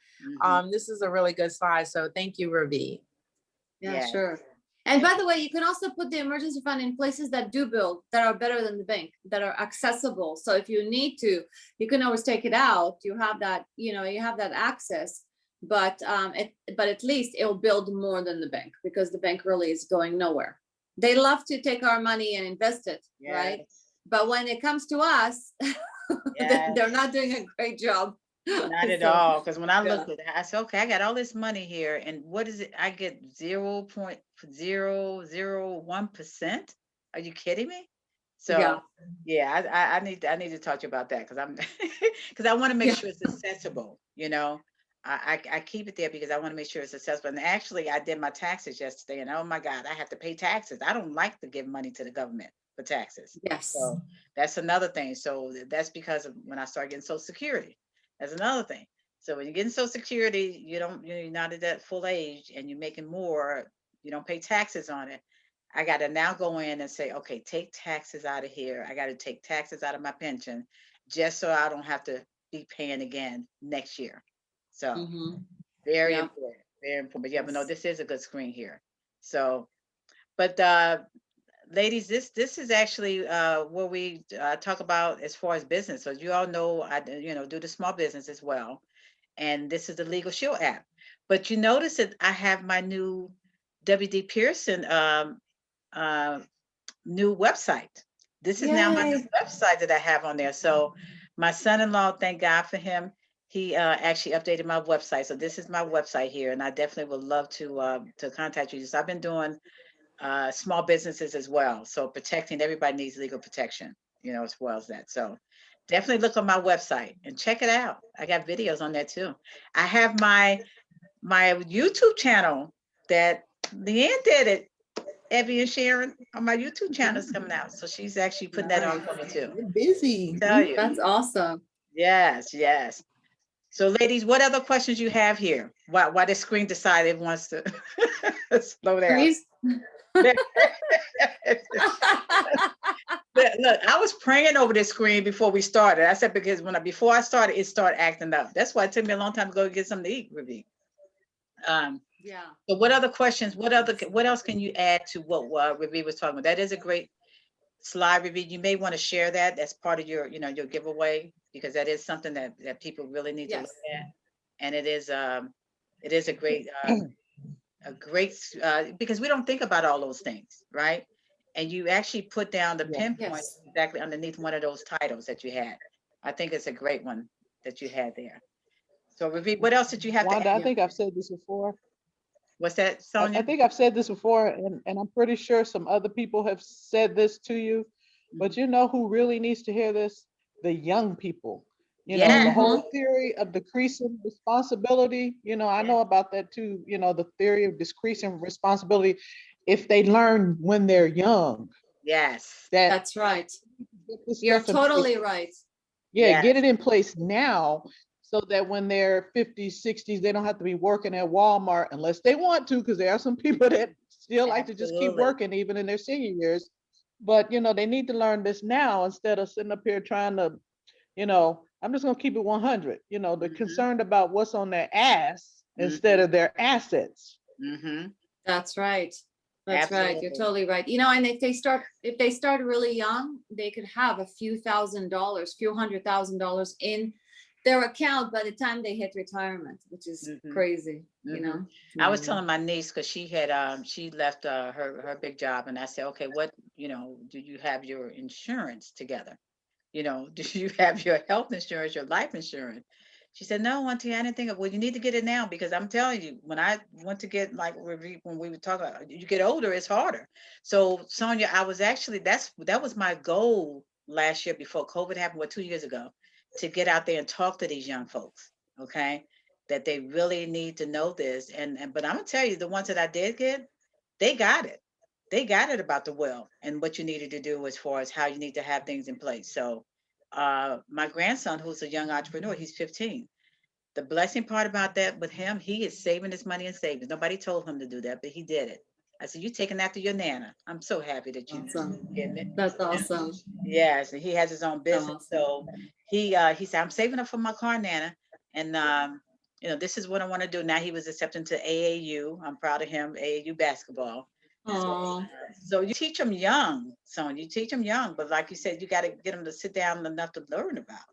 this is a really good slide. So thank you, Ravi. Yeah, sure. And by the way, you can also put the emergency fund in places that do build, that are better than the bank, that are accessible. So if you need to, you can always take it out. You have that, you have that access, but at least it will build more than the bank, because the bank really is going nowhere. They love to take our money and invest it, right? But when it comes to us, they're not doing a great job. Not at all. Because when I looked at it, I said, okay, I got all this money here, and what is it? I get 0.001%. Are you kidding me? So I need to talk to you about that, because I want to make sure it's accessible. I keep it there because I want to make sure it's accessible. And actually, I did my taxes yesterday, and oh my God, I have to pay taxes. I don't like to give money to the government. for taxes. Yes. So that's another thing. So that's because of when I started getting Social Security. That's another thing. So when you're getting Social Security, you're not at that full age and you're making more, you don't pay taxes on it. I got to now go in and say, okay, take taxes out of here. I got to take taxes out of my pension just so I don't have to be paying again next year. So Mhm. very Yeah. important, very important. But yeah, but no, Yes. this is a good screen here. So, but ladies, this is actually what we talk about as far as business. So you all know I do the small business as well, and this is the Legal Shield app. But you notice that I have my new WD Pearson uh, new website. This is now my new Yay. website that I have on there. So my son-in-law, thank God for him. He actually updated my website. So this is my website here, and I definitely would love to contact you. So I've been doing small businesses as well. So protecting, everybody needs legal protection, as well as that. So definitely look on my website and check it out. I got videos on there too. I have my YouTube channel that Leanne did it. Evie and Sharon on my YouTube channel is coming out. So she's actually putting that on for me too. You're busy. Tell you. That's awesome. Yes, yes. So ladies, what other questions you have here? Why the screen decided it wants to slow down? Freeze. Look, I was praying over this screen before we started. I said, because before I started, it started acting up. That's why it took me a long time to go get something to eat, Ravi. Yeah. So what other questions, what else can you add to what Ravi was talking about? That is a great slide, Ravi. You may want to share that as part of your giveaway, because that is something that people really need to look Yes. at. And it is a great because we don't think about all those things, right? And you actually put down the Yeah. pinpoints Yes. exactly underneath one of those titles that you had. I think it's a great one that you had there. So Ravi, what else did you have to Wanda, add? I think I've said this before. What's that, I Sonia? think I've said this before, and I'm pretty sure some other people have said this to you, but you know who really needs to hear this? The young people. The Yeah. whole theory of decreasing responsibility, I know about that too, the theory of decreasing responsibility. If they learn when they're young, Yes. that That's right. get this You're stuff in place. totally right. Yeah, Yes. get it in place now so that when they're 50s, 60s, they don't have to be working at Walmart unless they want to, because there are some people that still like to just keep Absolutely. working even in their senior years. But they need to learn this now instead of sitting up here trying to, I'm just gonna keep it 100. They're Mhm. concerned about what's on their ass instead Mhm. of their assets. Mm-hmm. That's right. That's right. You're Absolutely. totally right. And if they start really young, they could have a few $1,000s, few $100,000 in their account by the time they hit retirement, which is Mhm. crazy, Mhm. I was telling my niece, because she left her big job, and I said, okay, what do you have your insurance together? Do you have your health insurance, your life insurance? She said, no, Auntie, I didn't think of. Well, you need to get it now, because I'm telling you, when I went to get, like, when we were talking about, you get older, it's harder. So Sonia, I was actually, that was my goal last year before COVID happened, 2 years ago, to get out there and talk to these young folks. Okay, that they really need to know this. But I'm gonna tell you, the ones that I did get, they got it. They got it about the will and what you needed to do as far as how you need to have things in place. So my grandson, who's a young entrepreneur, he's 15. The blessing part about that with him, he is saving his money in savings. Nobody told him to do that, but he did it. I said, you taking after your nana. I'm so happy that you Awesome. getting it. That's awesome. Yes, and he has his own business. Awesome. So he said, I'm saving up for my car, Nana. And this is what I want to do. Now he was accepted to AAU. I'm proud of him, AAU basketball. Oh, So you teach them young, son. You teach them young, but like you said, you got to get them to sit down enough to learn about,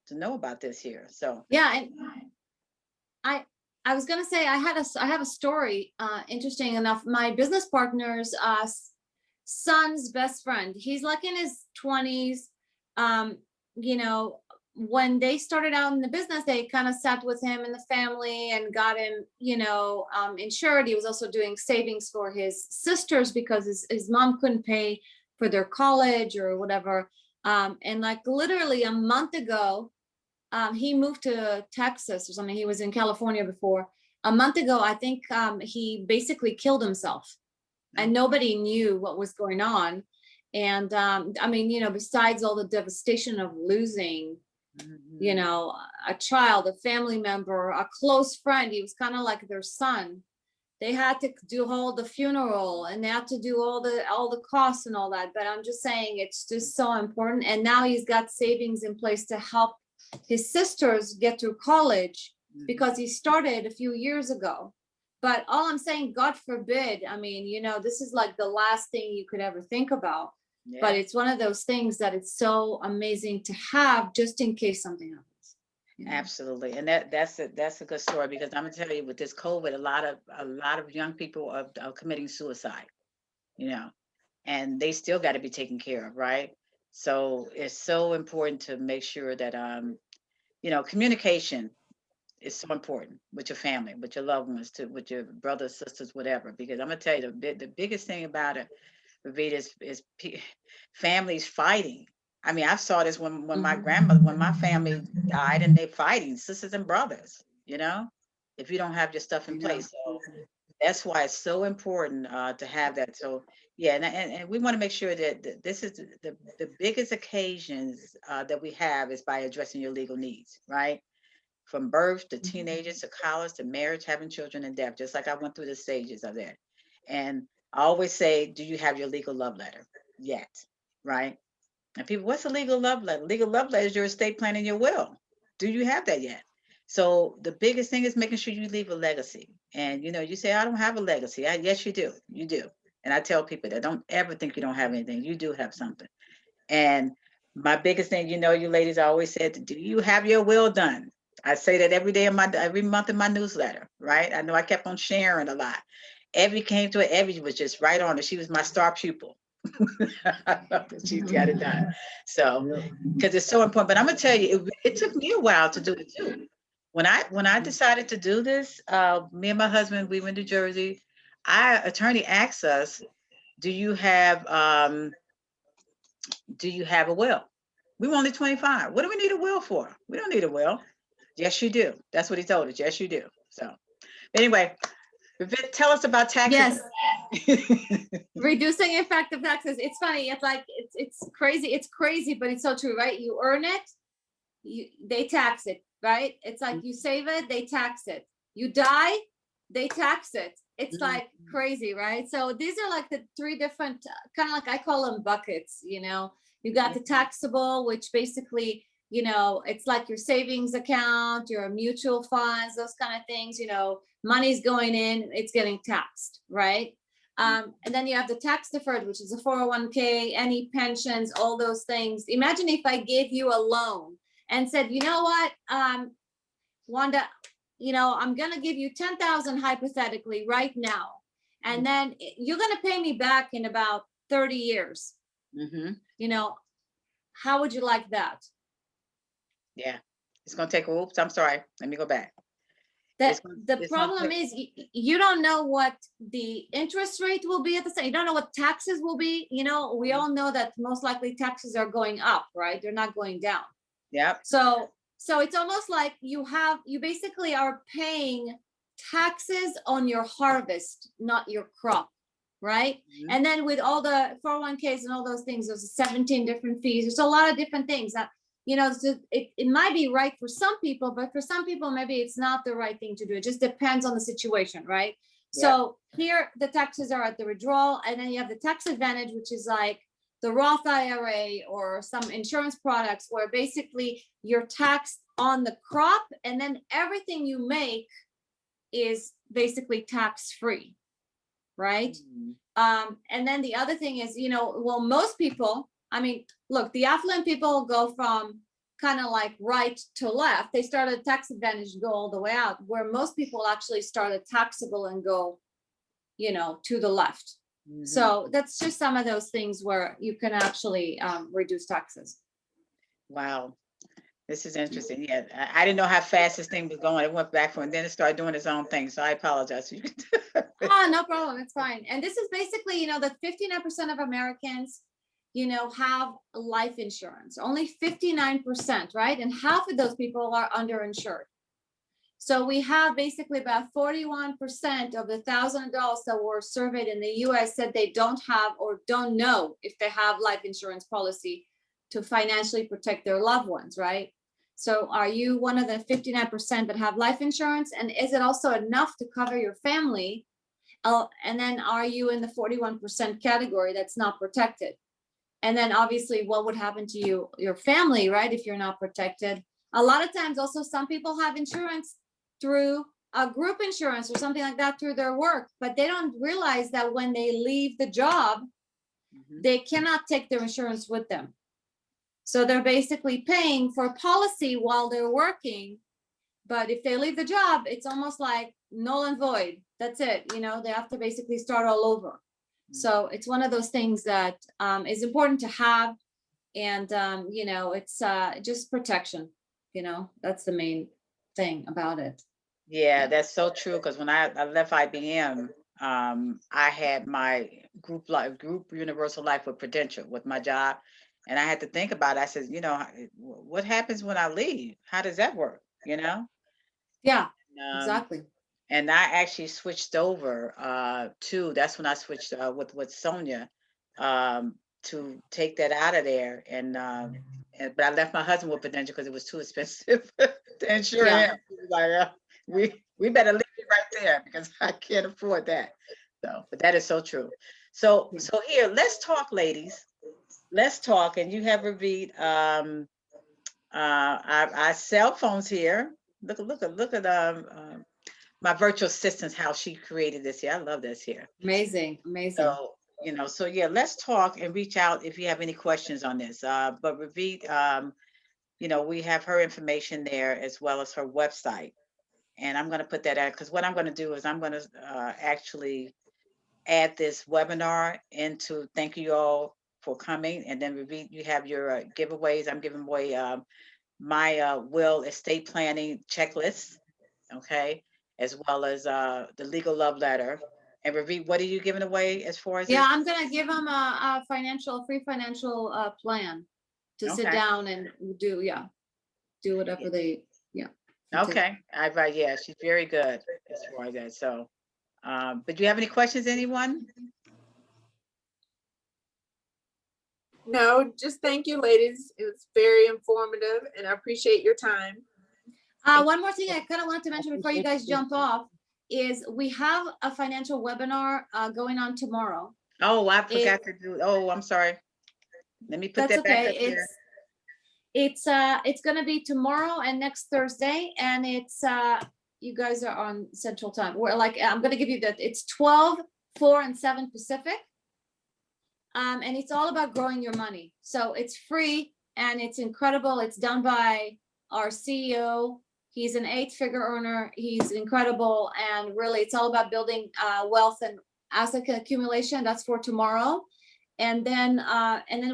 to know about this here. So yeah. And I was gonna say I have a story. Interesting enough, my business partner's son's best friend. He's like in his 20s. Um, you know, when they started out in the business, they kind of sat with him and the family and got him, insured. He was also doing savings for his sisters because his mom couldn't pay for their college or whatever. And like literally a month ago, he moved to Texas or something. He was in California before. A month ago, I think he basically killed himself, and nobody knew what was going on. And I mean, besides all the devastation of losing, a child, a family member, a close friend, he was kind of like their son. They had to do all the funeral, and they had to do all the costs and all that. But I'm just saying, it's just so important. And now he's got savings in place to help his sisters get through college, because he started a few years ago. But all I'm saying, God forbid, I mean, this is like the last thing you could ever think about. Yeah. But it's one of those things that it's so amazing to have, just in case something happens. Absolutely. And that's a good story, because I'm gonna tell you, with this COVID, a lot of young people are committing suicide, and they still got to be taken care of, right? So it's so important to make sure that communication is so important with your family, with your loved ones, with your brothers, sisters, whatever. Because I'm gonna tell you, the biggest thing about it, Ravita, is families fighting. I mean, I saw this when my grandmother, when my family died, and they fighting, sisters and brothers, if you don't have your stuff in place. So that's why it's so important to have that. So yeah, and we want to make sure that this is the biggest occasions that we have is by addressing your legal needs, right? From birth to teenagers to college to marriage, having children, and death, just like I went through the stages of that. And I always say, do you have your legal love letter yet? Right? And people, what's a legal love letter? Legal love letter is your estate plan and your will. Do you have that yet? So the biggest thing is making sure you leave a legacy. And you say, I don't have a legacy. Yes, you do. You do. And I tell people that don't ever think you don't have anything. You do have something. And my biggest thing, you ladies, I always said, do you have your will done? I say that every month in my newsletter, right? I know I kept on sharing a lot. Evie came to it. Evie was just right on it. She was my star pupil. I love that she got it done. So, because it's so important. But I'm gonna tell you, it took me a while to do it too. When I decided to do this, me and my husband, we went to Jersey. Our attorney asked us, "Do you have a will?" We were only 25. What do we need a will for? We don't need a will. Yes, you do. That's what he told us. Yes, you do. So, anyway, Vivek, tell us about taxes. Yes. Reducing effective taxes. It's funny. It's like, it's crazy. It's crazy, but it's so true, right? You earn it, they tax it, right? It's like you save it, they tax it. You die, they tax it. It's like crazy, right? So these are like the three different, kind of like, I call them buckets, You got the taxable, which basically, it's like your savings account, your mutual funds, those kind of things, money's going in, it's getting taxed, right? And then you have the tax deferred, which is a 401k, any pensions, all those things. Imagine if I gave you a loan and said, you know what, Wanda, I'm going to give you 10,000 hypothetically right now. And then you're going to pay me back in about 30 years. How would you like that? Yeah, it's going to take, oops, I'm sorry. Let me go back. The problem is you don't know what the interest rate will be at the same. You don't know what taxes will be. We all know that most likely taxes are going up, right? They're not going down. Yep. So it's almost like you basically are paying taxes on your harvest, not your crop, right? And then with all the 401ks and all those things, there's 17 different fees. There's a lot of different things that, it might be right for some people, but for some people, maybe it's not the right thing to do. It just depends on the situation, right? Yep. So here, the taxes are at the withdrawal, and then you have the tax advantage, which is like the Roth IRA or some insurance products where basically you're taxed on the crop, and then everything you make is basically tax-free, right? And then the other thing is, most people, look, the affluent people go from kind of like right to left. They start at tax advantage, go all the way out, where most people actually start at taxable and go, to the left. So that's just some of those things where you can actually reduce taxes. Wow. This is interesting. Yeah, I didn't know how fast this thing was going. It went back and then it started doing its own thing. So I apologize. No problem. It's fine. And this is basically, that 59% of Americans, have life insurance. Only 59%, right? And half of those people are underinsured. So we have basically about 41% of the 1,000 adults that were surveyed in the US said they don't have or don't know if they have life insurance policy to financially protect their loved ones, right? So are you one of the 59% that have life insurance? And is it also enough to cover your family? And then are you in the 41% category that's not protected? And then obviously what would happen to you, your family, right? If you're not protected. A lot of times also some people have insurance through a group insurance or something like that through their work, but they don't realize that when they leave the job, they cannot take their insurance with them. So they're basically paying for policy while they're working. But if they leave the job, it's almost like null and void. That's it. You know, they have to basically start all over. So it's one of those things that is important to have. And, you know, it's just protection, you know, that's the main thing about it. Yeah, that's so true. Because when I left IBM, I had my group universal life with Prudential with my job. And I had to think about it. I said, you know, what happens when I leave? How does that work? You know? Yeah, Um, exactly. and I actually switched over that's when I switched with Sonia to take that out of there. And but I left my husband with Prudential because it was too expensive to insure Yeah. him. He was like, we better leave it right there because I can't afford that. So, but that is so true. So here, let's talk, ladies. Let's talk. And you have Ravi, our cell phones here. Look at my virtual assistant's how she created this here. I love this here. Amazing, amazing. So, you know, so yeah, let's talk and reach out if you have any questions on this. But Ravi, you know, we have her information there as well as her website. And I'm going to put that out because what I'm going to do is I'm going to actually add this webinar into, thank you all for coming. And then Ravi, you have your giveaways. I'm giving away my will estate planning checklist. Okay. As well as the legal love letter. And Ravi, what are you giving away as far as Yeah, this? I'm gonna give them a free financial plan to sit Okay. down and do whatever they, yeah. Okay. Right. Yeah, she's very good as far as that. So, but do you have any questions, anyone? No, just thank you, ladies. It was very informative and I appreciate your time. One more thing I kind of want to mention before you guys jump off is we have a financial webinar going on tomorrow. Oh, I forgot to do. Oh, I'm sorry. Let me put That's that back okay. up here. It's gonna be tomorrow and next Thursday, and it's you guys are on Central Time. We're like, I'm gonna give you that. It's 12, 4, and 7 Pacific. And it's all about growing your money. So it's free and it's incredible. It's done by our CEO. He's an 8-figure earner. He's incredible. And really, it's all about building wealth and asset accumulation. That's for tomorrow. And then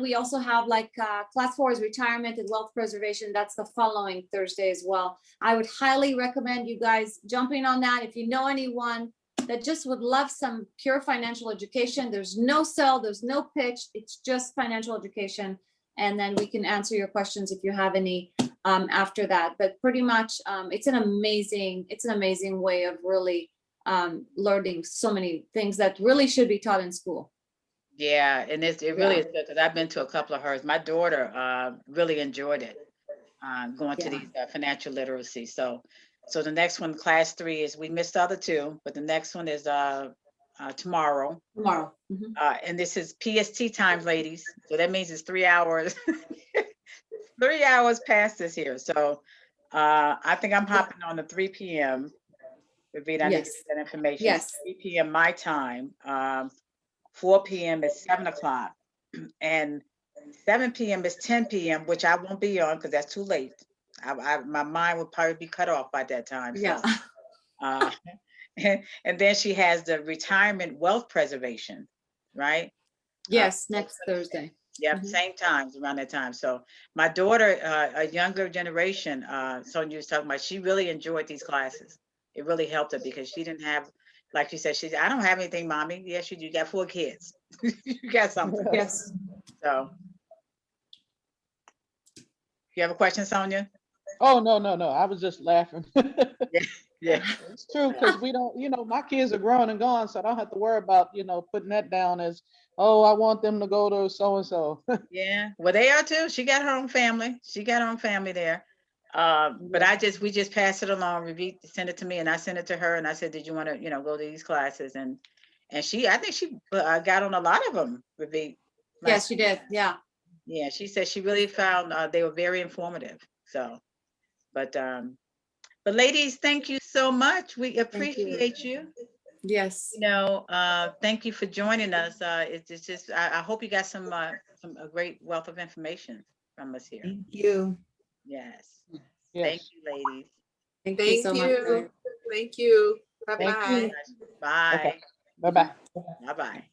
we also have like class 4 is retirement and wealth preservation. That's the following Thursday as well. I would highly recommend you guys jumping on that. If you know anyone that just would love some pure financial education, there's no sell, there's no pitch. It's just financial education. And then we can answer your questions if you have any after that. But pretty much it's an amazing way of really learning so many things that really should be taught in school. Yeah, and it really is good because I've been to a couple of hers. My daughter really enjoyed it, going to these financial literacy. So the next one, class 3, is, we missed the other 2, but the next one is tomorrow. Tomorrow. And this is PST time, ladies. So that means it's 3 hours, 3 hours past this here. So I think I'm hopping on the 3 p.m. Ravita, I need to get that information. Yes. 3 p.m. my time. 4 p.m. is 7 o'clock, and 7 p.m. is 10 p.m., which I won't be on because that's too late. My mind will probably be cut off by that time. So. Yeah. And then she has the retirement wealth preservation, right? Yes, next Thursday. Yep, same times, around that time. So my daughter, a younger generation, Sonia was talking about, she really enjoyed these classes. It really helped her because she didn't have, like you said, she said, I don't have anything, mommy. Yes, you got 4 kids. You got something. Yes. So. You have a question, Sonia? Oh, no, no, no. I was just laughing. Yeah. It's true, because we don't, my kids are grown and gone, so I don't have to worry about, putting that down as, oh, I want them to go to so and so. Yeah. Well, they are too. She got her own family. She got her own family there. But we just passed it along. Ravi sent it to me, and I sent it to her, and I said, "Did you want to, go to these classes?" And I think she got on a lot of them. Ravi. Yes, she did. Yeah. Yeah, she said she really found they were very informative. So, but ladies, thank you so much. We appreciate you. Yes. Thank you for joining us. It's just I hope you got some a great wealth of information from us here. Thank you. Yes. Thank Yes. you, ladies. Thank you Thank so much. you. Thank you. Thank you. Bye-bye. Bye. Okay. Bye-bye. Bye bye.